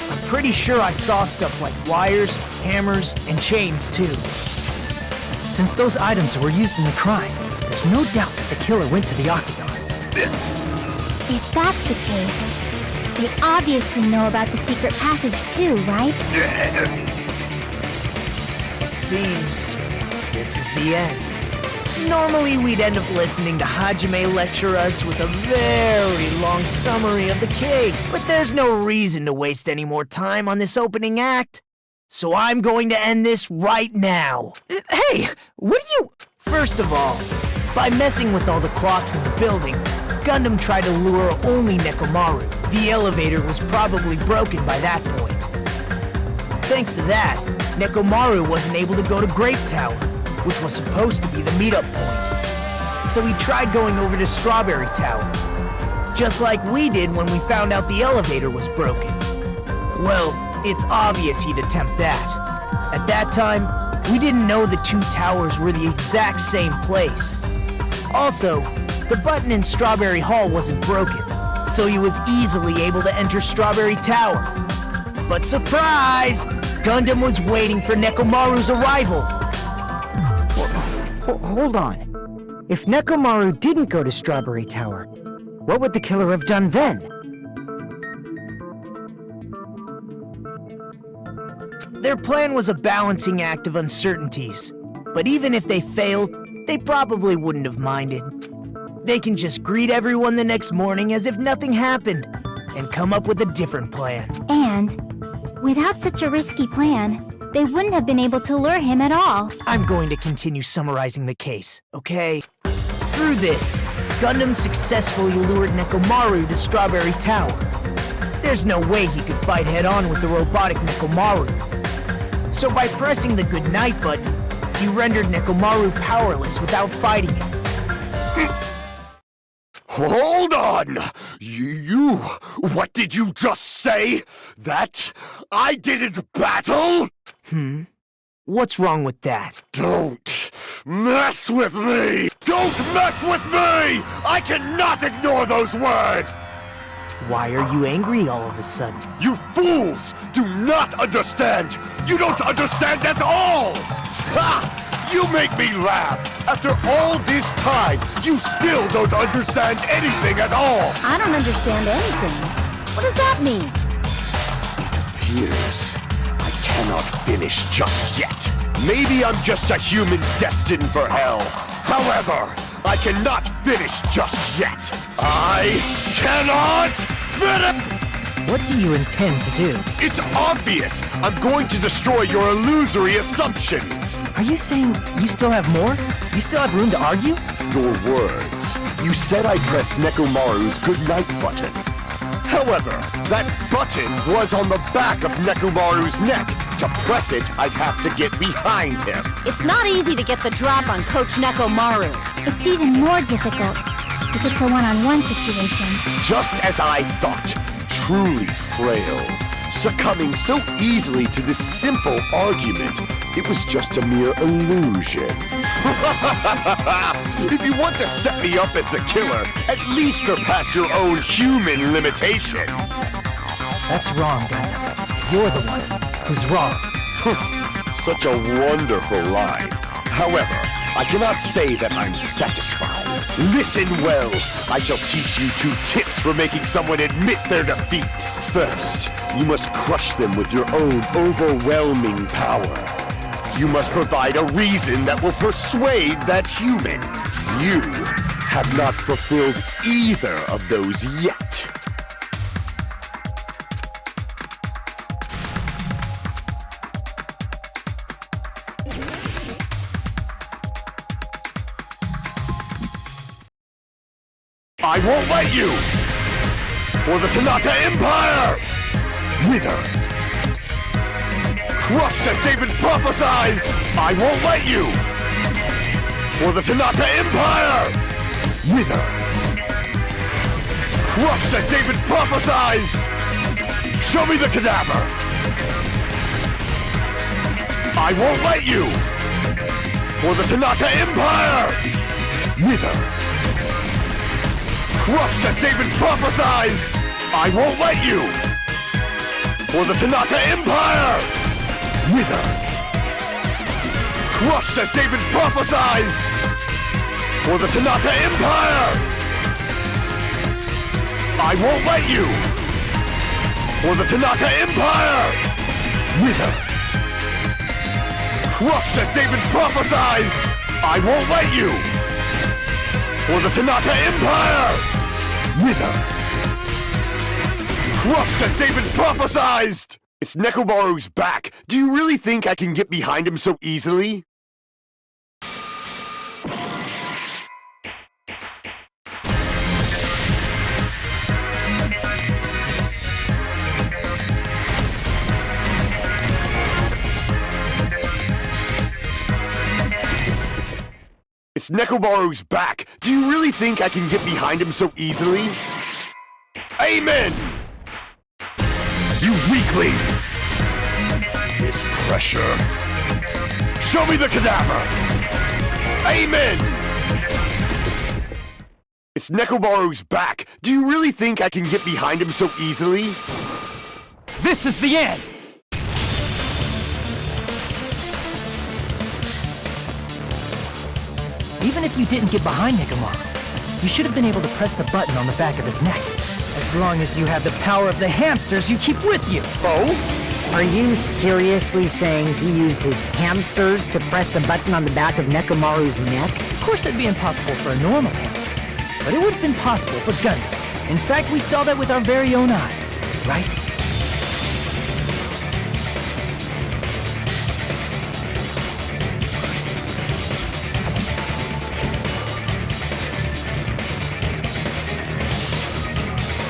I'm pretty sure I saw stuff like wires, hammers, and chains too. Since those items were used in the crime, there's no doubt that the killer went to the octagon. If that's the case, they obviously know about the secret passage too, right? It seems this is the end. Normally we'd end up listening to Hajime lecture us with a very long summary of the cake, but there's no reason to waste any more time on this opening act. So I'm going to end this right now. Hey, what are you... First of all, by messing with all the clocks in the building, Gundam tried to lure only Nekomaru. The elevator was probably broken by that point. Thanks to that, Nekomaru wasn't able to go to Grape Tower, which was supposed to be the meetup point. So he tried going over to Strawberry Tower, just like we did when we found out the elevator was broken. Well, it's obvious he'd attempt that. At that time, we didn't know the two towers were the exact same place. Also, the button in Strawberry Hall wasn't broken, so he was easily able to enter Strawberry Tower. But surprise! Gundam was waiting for Nekomaru's arrival. Hold on. If Nekomaru didn't go to Strawberry Tower, what would the killer have done then? Their plan was a balancing act of uncertainties, but even if they failed, they probably wouldn't have minded. They can just greet everyone the next morning as if nothing happened, and come up with a different plan. And, without such a risky plan, they wouldn't have been able to lure him at all. I'm going to continue summarizing the case, okay? Through this, Gundam successfully lured Nekomaru to Strawberry Tower. There's no way he could fight head-on with the robotic Nekomaru. So by pressing the goodnight button, he rendered Nekomaru powerless without fighting him. Hold on! You... What did you just say? That I didn't battle? What's wrong with that? Don't mess with me! Don't mess with me! I cannot ignore those words! Why are you angry all of a sudden? You fools do not understand! You don't understand at all! Ha! You make me laugh! After all this time, you still don't understand anything at all! I don't understand anything. What does that mean? It appears I cannot finish just yet. Maybe I'm just a human destined for hell. However, I cannot finish just yet. I cannot finish! What do you intend to do? It's obvious! I'm going to destroy your illusory assumptions! Are you saying you still have more? You still have room to argue? Your words. You said I pressed Nekomaru's goodnight button. However, that button was on the back of Nekomaru's neck. To press it, I'd have to get behind him. It's not easy to get the drop on Coach Nekomaru. It's even more difficult if it's a one-on-one situation. Just as I thought. Truly frail. Succumbing so easily to this simple argument, it was just a mere illusion. If you want to set me up as the killer, at least surpass your own human limitations. That's wrong, Gundam. You're the one who's wrong. Such a wonderful line. However, I cannot say that I'm satisfied. Listen well. I shall teach you 2 tips for making someone admit their defeat. First, you must crush them with your own overwhelming power. You must provide a reason that will persuade that human. You have not fulfilled either of those yet. I won't let you! For the Tanaka Empire! Wither! Crushed as David prophesied! I won't let you! For the Tanaka Empire! Wither! Crushed as David prophesied! Show me the cadaver! I won't let you! For the Tanaka Empire! Wither! Crushed as David prophesied! I won't let you! For the Tanaka Empire! Wither! Crushed as David prophesied! For the Tanaka Empire! I won't let you! For the Tanaka Empire! Wither! Crushed as David prophesied! I won't let you! For the Tanaka Empire! Wither! Crushed as David prophesied! It's Nekomaru's back. Do you really think I can get behind him so easily? It's Nekomaru's back. Do you really think I can get behind him so easily? Amen! You weakling! This pressure. Show me the cadaver! Amen! It's Nekomaru's back. Do you really think I can get behind him so easily? This is the end! Even if you didn't get behind Nekomaru, you should have been able to press the button on the back of his neck. As long as you have the power of the hamsters you keep with you. Oh? Are you seriously saying he used his hamsters to press the button on the back of Nekomaru's neck? Of course it'd be impossible for a normal hamster, but it would have been possible for Gundam. In fact, we saw that with our very own eyes, right?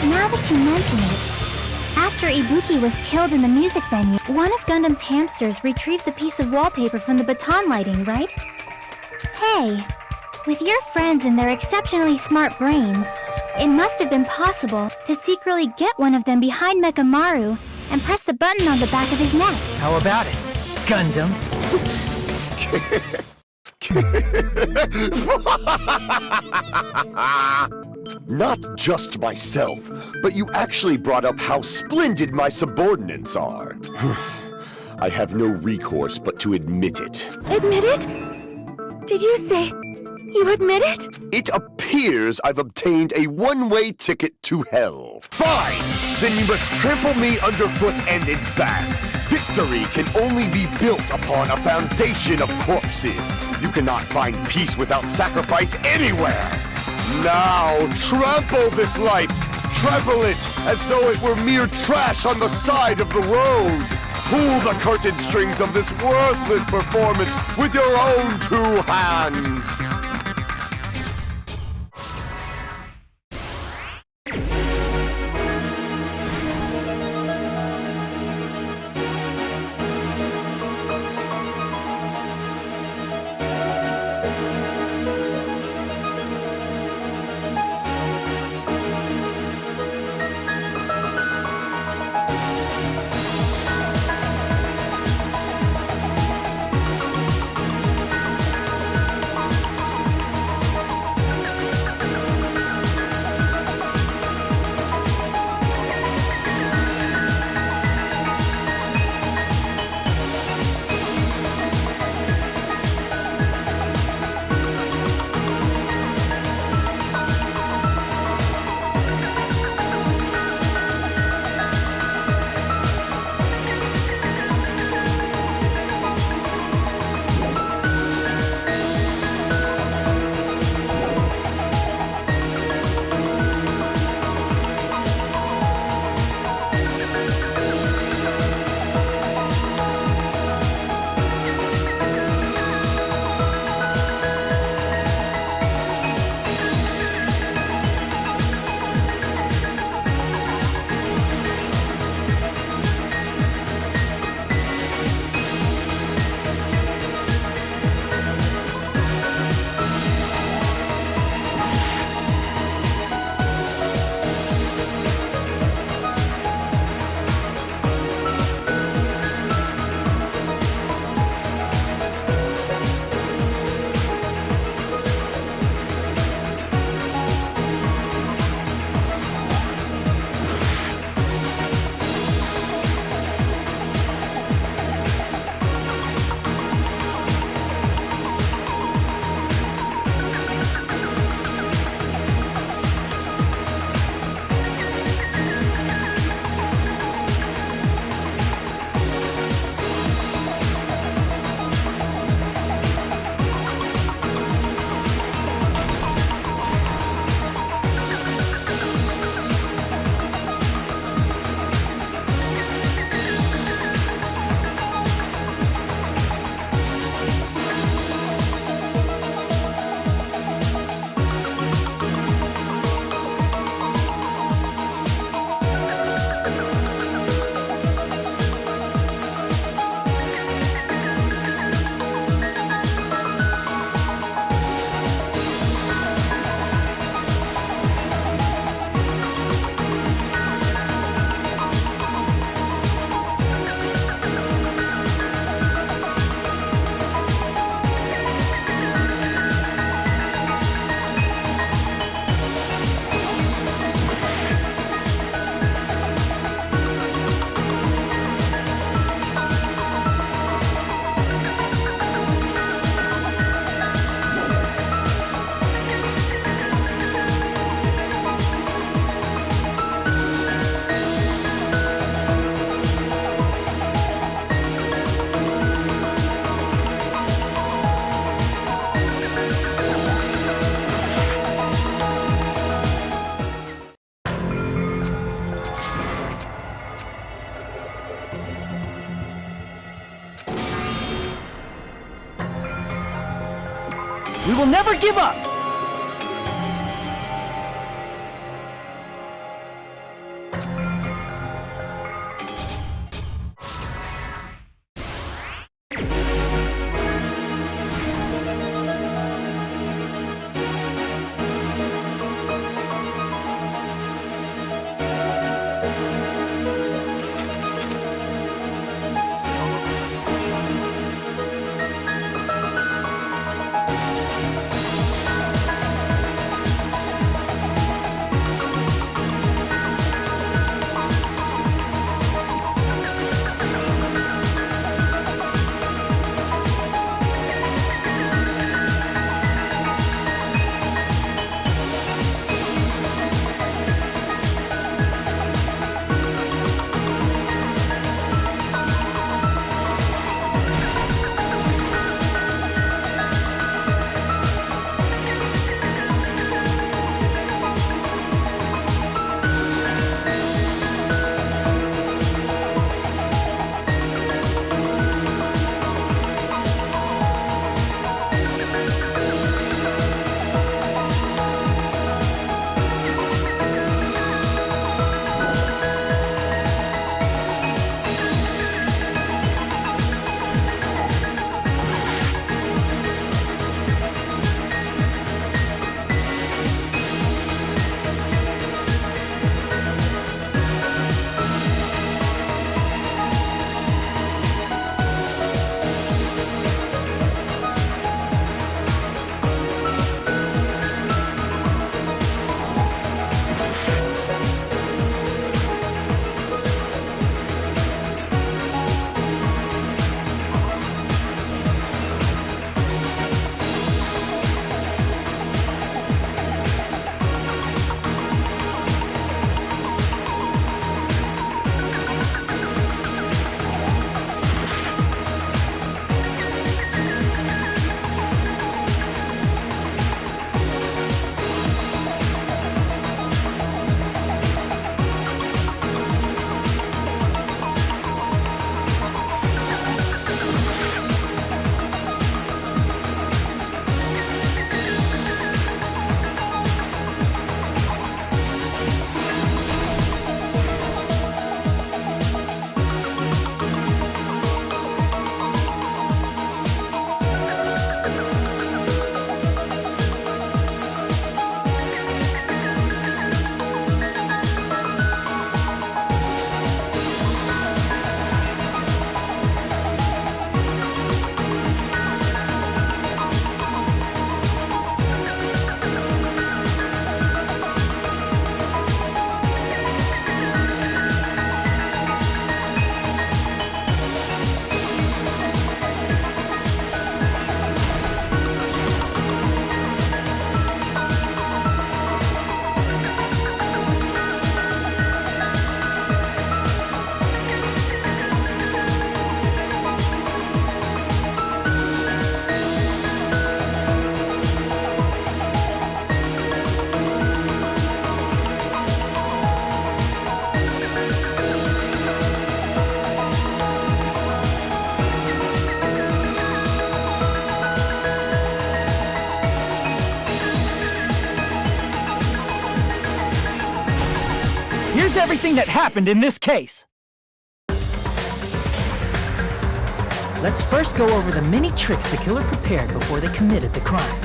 Now that you mention it, after Ibuki was killed in the music venue, one of Gundam's hamsters retrieved the piece of wallpaper from the baton lighting, right? Hey, with your friends and their exceptionally smart brains, it must have been possible to secretly get one of them behind Nekomaru and press the button on the back of his neck. How about it, Gundam? Not just myself, but you actually brought up how splendid my subordinates are. I have no recourse but to admit it. Admit it? Did you say you admit it? It appears I've obtained a one-way ticket to hell. Fine! Then you must trample me underfoot and advance. Victory can only be built upon a foundation of corpses. You cannot find peace without sacrifice anywhere. Now, trample this life. Trample it as though it were mere trash on the side of the road. Pull the curtain strings of this worthless performance with your own 2 hands. will never give up! Here's everything that happened in this case. Let's first go over the many tricks the killer prepared before they committed the crime.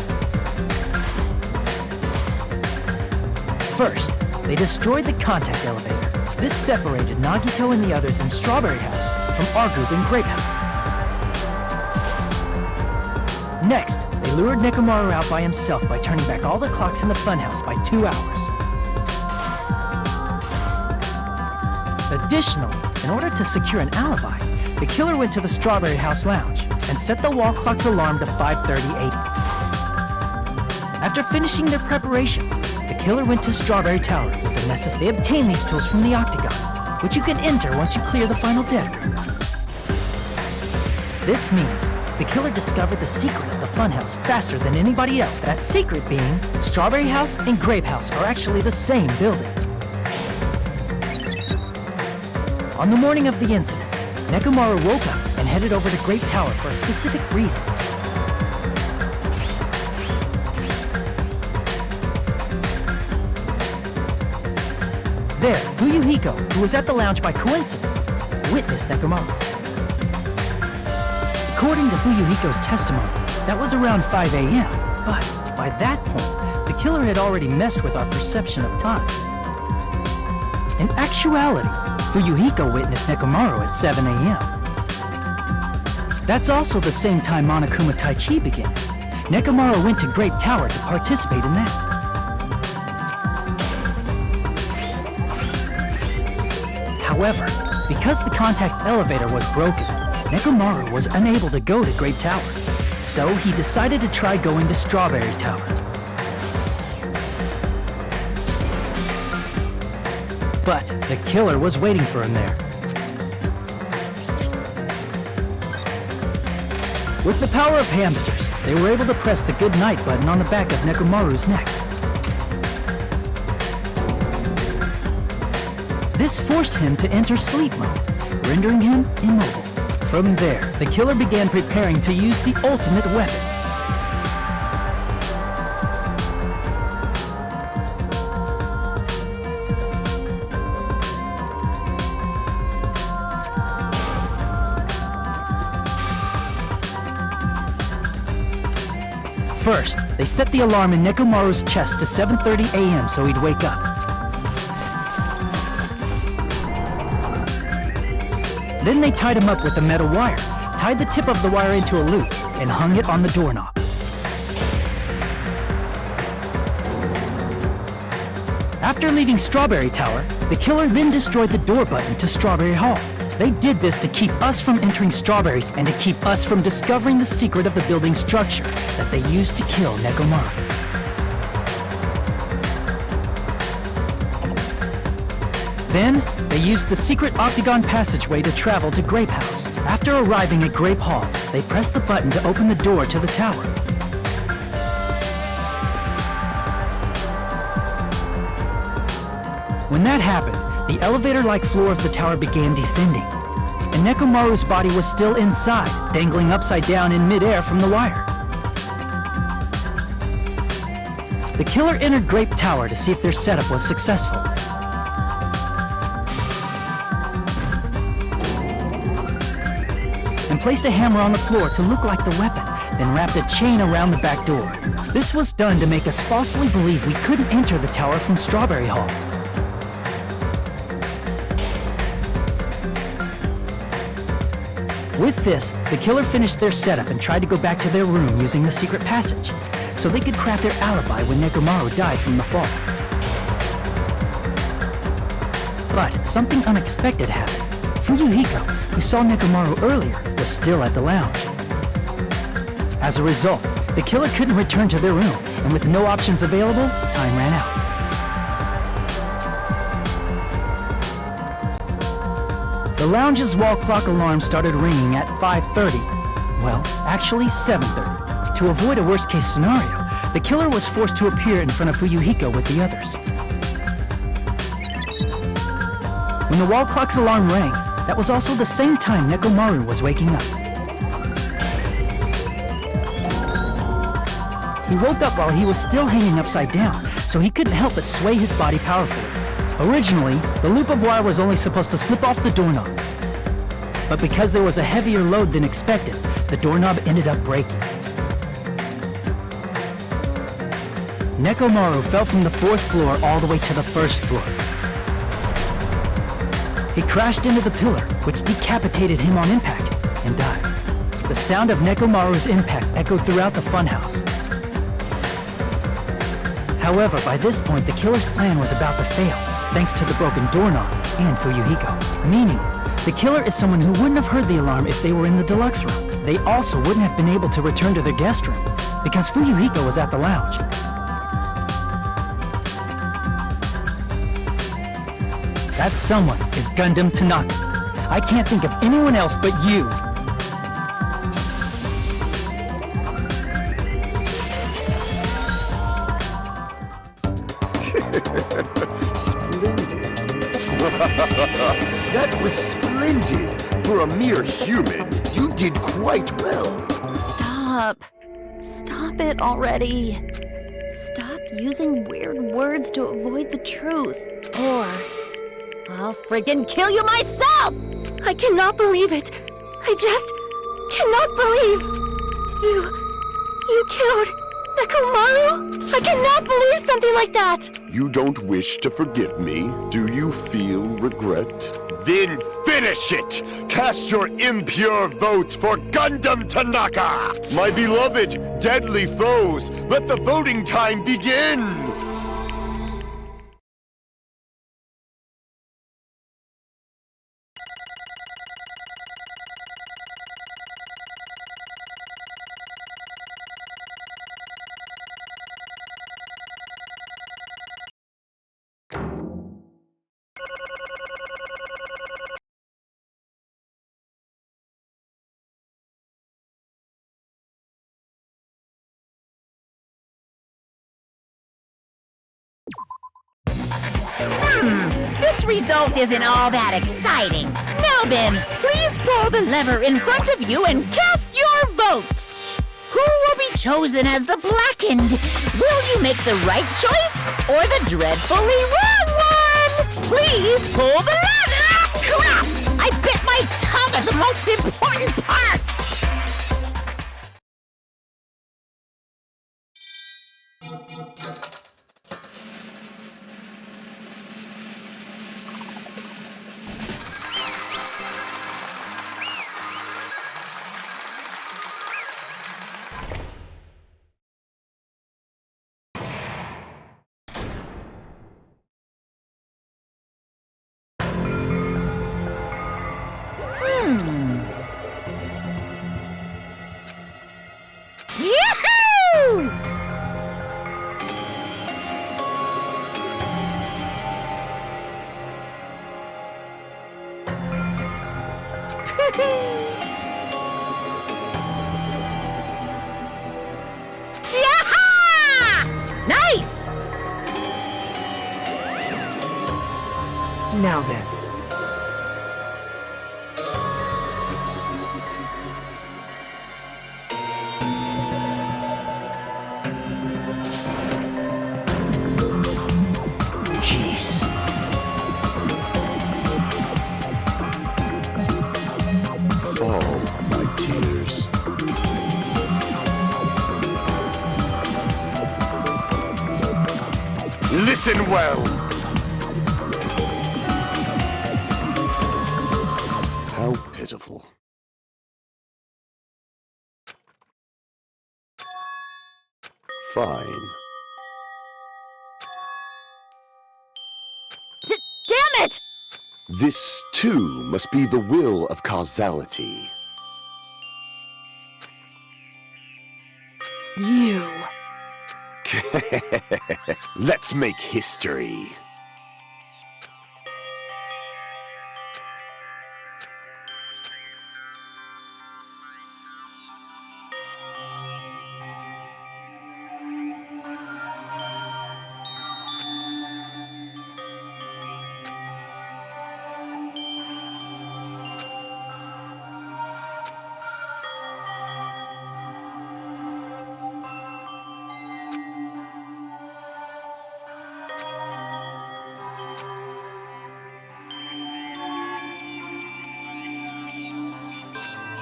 First, they destroyed the contact elevator. This separated Nagito and the others in Strawberry House from our group in Grape House. Next, they lured Nekomaru out by himself by turning back all the clocks in the funhouse by 2 hours. Additionally, in order to secure an alibi, the killer went to the Strawberry House lounge and set the wall clock's alarm to 5:30 a.m. After finishing their preparations, the killer went to Strawberry Tower with the necessary. They obtained these tools from the Octagon, which you can enter once you clear the final dead room. This means the killer discovered the secret of the funhouse faster than anybody else. That secret being, Strawberry House and Grape House are actually the same building. On the morning of the incident, Nekomaru woke up and headed over to Great Tower for a specific reason. There, Fuyuhiko, who was at the lounge by coincidence, witnessed Nekomaru. According to Fuyuhiko's testimony, that was around 5 a.m., but by that point, the killer had already messed with our perception of time. In actuality, Fuyuhiko witnessed Nekomaru at 7 a.m. That's also the same time Monokuma Taichi begins. Nekomaru went to Grape Tower to participate in that. However, because the contact elevator was broken, Nekomaru was unable to go to Grape Tower. So he decided to try going to Strawberry Tower. But the killer was waiting for him there. With the power of hamsters, they were able to press the good night button on the back of Nekomaru's neck. This forced him to enter sleep mode, rendering him immobile. From there, the killer began preparing to use the ultimate weapon. First, they set the alarm in Nekomaru's chest to 7:30 a.m. so he'd wake up. Then they tied him up with a metal wire, tied the tip of the wire into a loop, and hung it on the doorknob. After leaving Strawberry Tower, the killer then destroyed the door button to Strawberry Hall. They did this to keep us from entering Strawberry and to keep us from discovering the secret of the building's structure that they used to kill Nekomaru. Then, they used the secret octagon passageway to travel to Grape House. After arriving at Grape Hall, they pressed the button to open the door to the tower. When that happened, the elevator-like floor of the tower began descending, and Nekomaru's body was still inside, dangling upside down in midair from the wire. The killer entered Grape Tower to see if their setup was successful. And placed a hammer on the floor to look like the weapon, then wrapped a chain around the back door. This was done to make us falsely believe we couldn't enter the tower from Strawberry Hall. With this, the killer finished their setup and tried to go back to their room using the secret passage, so they could craft their alibi when Nekomaru died from the fall. But something unexpected happened. Fuyuhiko, who saw Nekomaru earlier, was still at the lounge. As a result, the killer couldn't return to their room, and with no options available, time ran out. The lounge's wall clock alarm started ringing at 5:30. Well, actually 7:30. To avoid a worst-case scenario, the killer was forced to appear in front of Fuyuhiko with the others. When the wall clock's alarm rang, that was also the same time Nekomaru was waking up. He woke up while he was still hanging upside down, so he couldn't help but sway his body powerfully. Originally, the loop of wire was only supposed to slip off the doorknob. But because there was a heavier load than expected, the doorknob ended up breaking. Nekomaru fell from the 4th floor all the way to the 1st floor. He crashed into the pillar, which decapitated him on impact, and died. The sound of Nekomaru's impact echoed throughout the funhouse. However, by this point, the killer's plan was about to fail, thanks to the broken doorknob and Fuyuhiko. Meaning, the killer is someone who wouldn't have heard the alarm if they were in the deluxe room. They also wouldn't have been able to return to their guest room, because Fuyuhiko was at the lounge. That someone is Gundam Tanaka. I can't think of anyone else but you. Splendid. That was splendid. For a mere human, you did quite well. Stop. Stop it already. Stop using weird words to avoid the truth. Or I'll friggin' kill you myself! I cannot believe it. I just cannot believe you killed Nekomaru? I cannot believe something like that. You don't wish to forgive me? Do you feel regret? Then finish it! Cast your impure votes for Gundam Tanaka! My beloved, deadly foes, let the voting time begin! This result isn't all that exciting. Now then, please pull the lever in front of you and cast your vote. Who will be chosen as the blackened? Will you make the right choice or the dreadfully wrong one? Please pull the lever! Ah, crap! I bit my tongue at the most important part! Yahoo! Yaha! Nice! Now then. Jeez. Fall, my tears. Listen well! How pitiful. Fine. Damn it! This, too, must be the will of causality. You. Let's make history.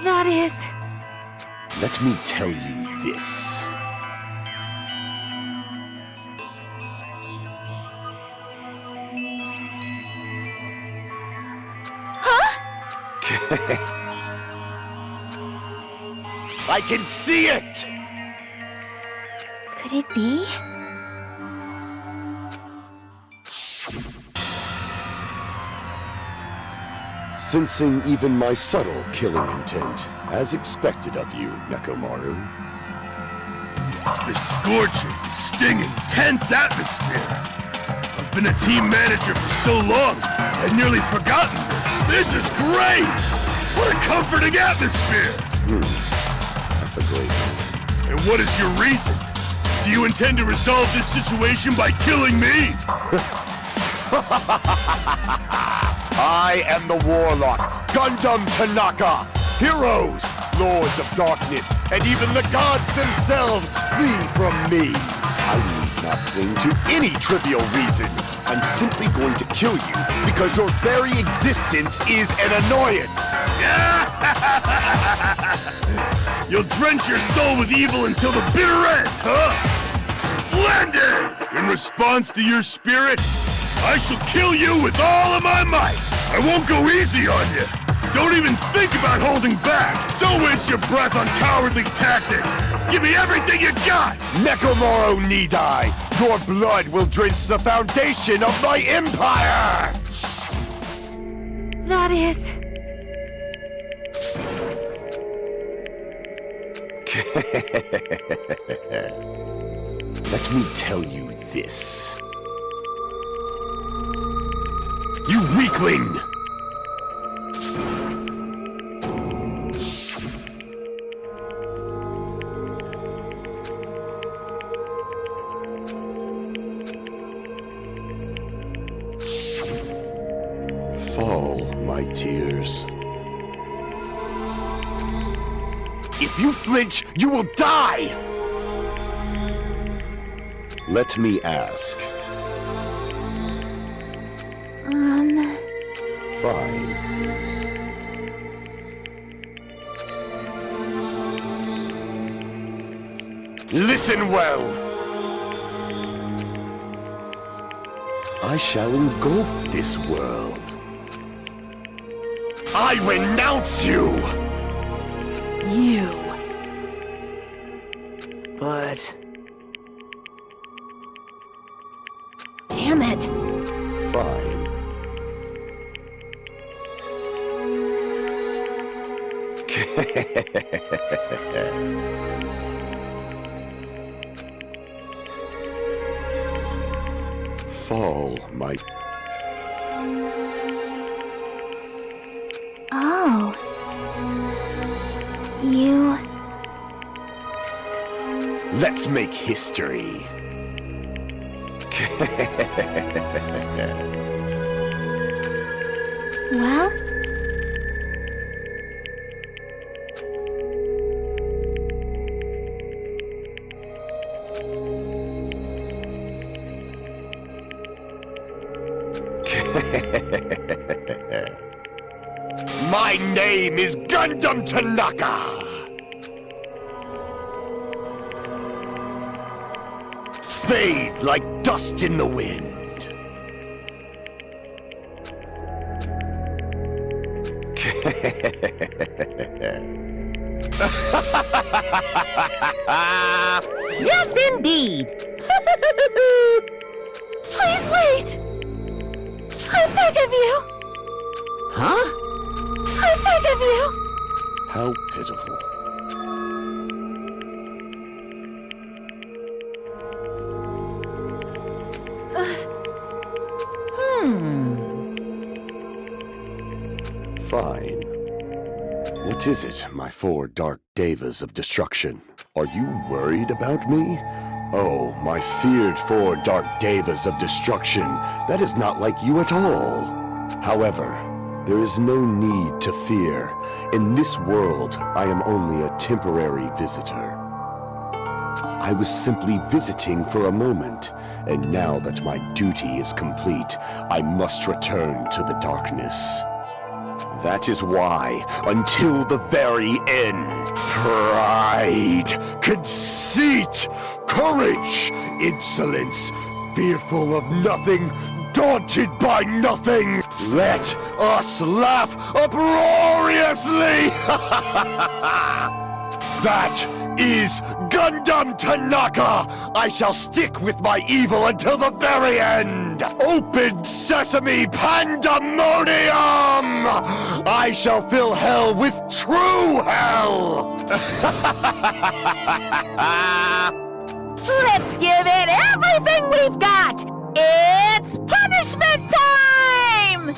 That is... Let me tell you this. I can see it! Could it be? Sensing even my subtle killing intent, as expected of you, Nekomaru. The scorching, stinging, tense atmosphere. I've been a team manager for so long, I'd nearly forgotten this. This is great! What a comforting atmosphere! That's a great one. And what is your reason? Do you intend to resolve this situation by killing me? I am the Warlock, Gundam Tanaka! Heroes, Lords of Darkness, and even the gods themselves flee from me! I need not cling to any trivial reason. I'm simply going to kill you because your very existence is an annoyance. You'll drench your soul with evil until the bitter end, huh? Splendid! In response to your spirit, I shall kill you with all of my might. I won't go easy on you. Don't even think about holding back. Don't waste your breath on cowardly tactics. Give me everything you got. Nekomoro need I. Your blood will drench the foundation of my empire. That is... Let me tell you this. You weakling! Fall, my tears. If you flinch, you will die! Let me ask. Fine. Listen well! I shall engulf this world. I renounce you! You. But... Damn it. Fine. Fall, my... Oh. You... Let's make history. Well? My name is Gundam Tanaka! Fade like dust in the wind. Yes, indeed. Please wait! I beg of you! Huh? I beg of you! How pitiful. Fine. What is it, my four dark devas of destruction? Are you worried about me? Oh, my feared four dark devas of destruction, that is not like you at all. However, there is no need to fear. In this world, I am only a temporary visitor. I was simply visiting for a moment, and now that my duty is complete, I must return to the darkness. That is why, until the very end, pride, conceit, courage, insolence, fearful of nothing, daunted by nothing, let us laugh uproariously! That is Gundam Tanaka! I shall stick with my evil until the very end! Open sesame pandemonium! I shall fill hell with true hell! Let's give it everything we've got! It's punishment time!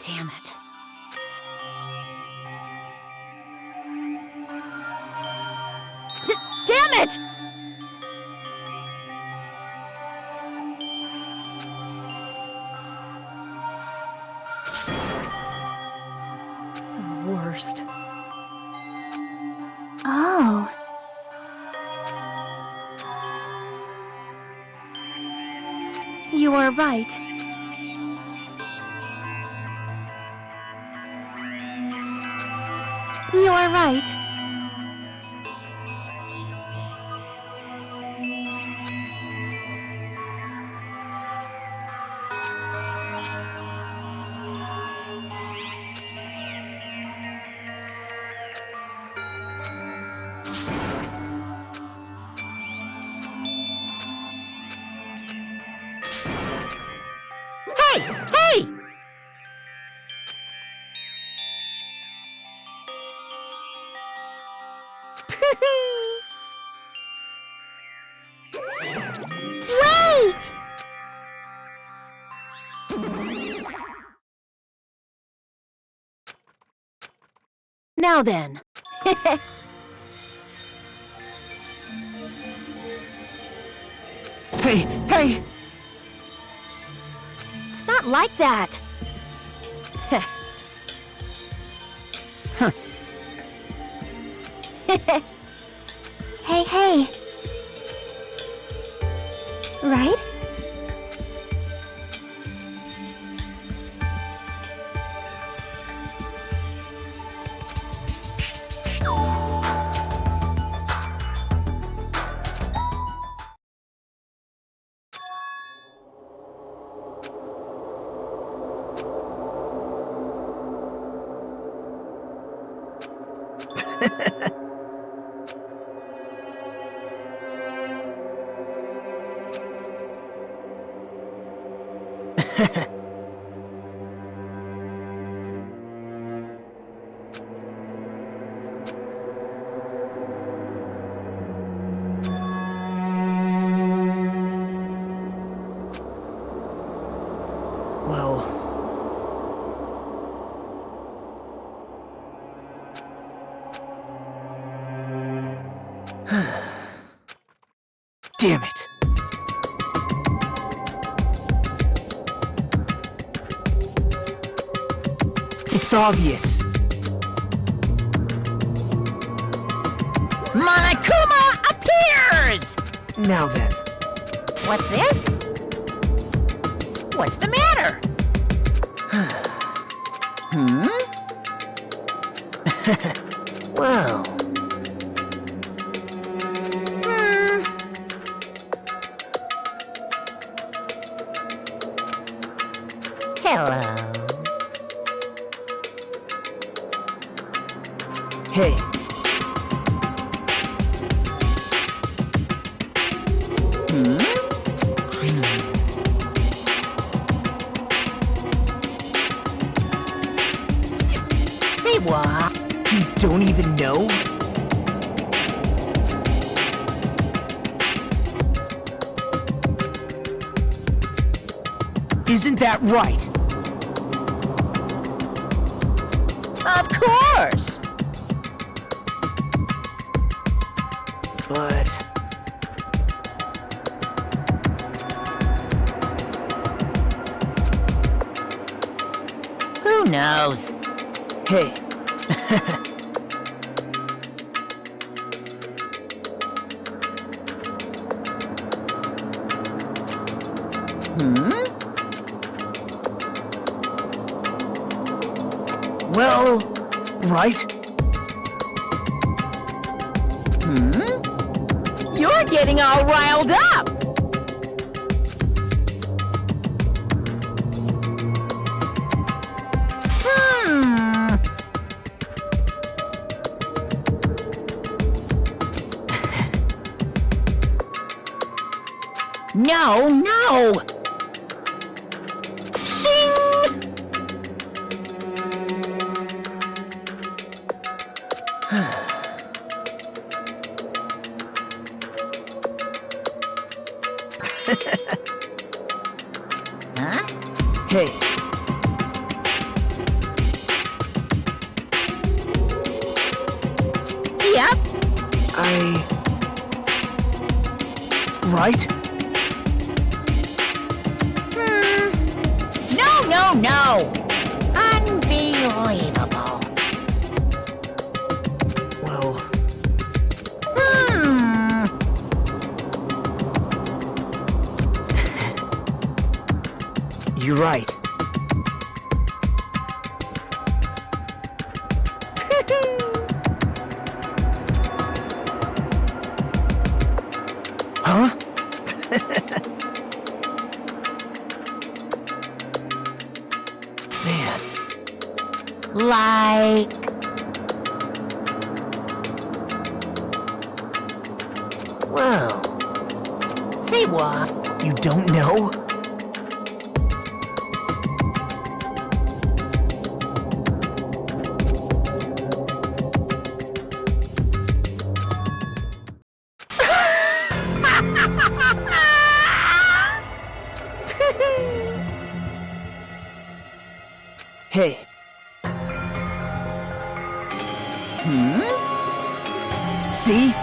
Damn it. Damn it! The worst. Oh. You are right. You are right. Hey! Hey! Wait! Now then. Hey, hey! It's not like that. Hey, hey. Right? Well... Damn it. It's obvious. Monokuma appears! Now then. What's this? What's the matter? Well... Hello. Hey. Say what? You don't even know? Isn't that right? Of course! But... Who knows? Hey. Well, right? You're getting all riled up! No, no! Shing! Huh? Hey. right? No! Unbelievable. Well, you're right. Huh? Man. Like... Well, Say what? you don't know? Hey. See?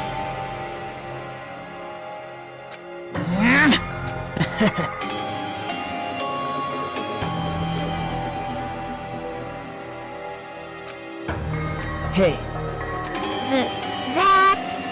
Hey. That's...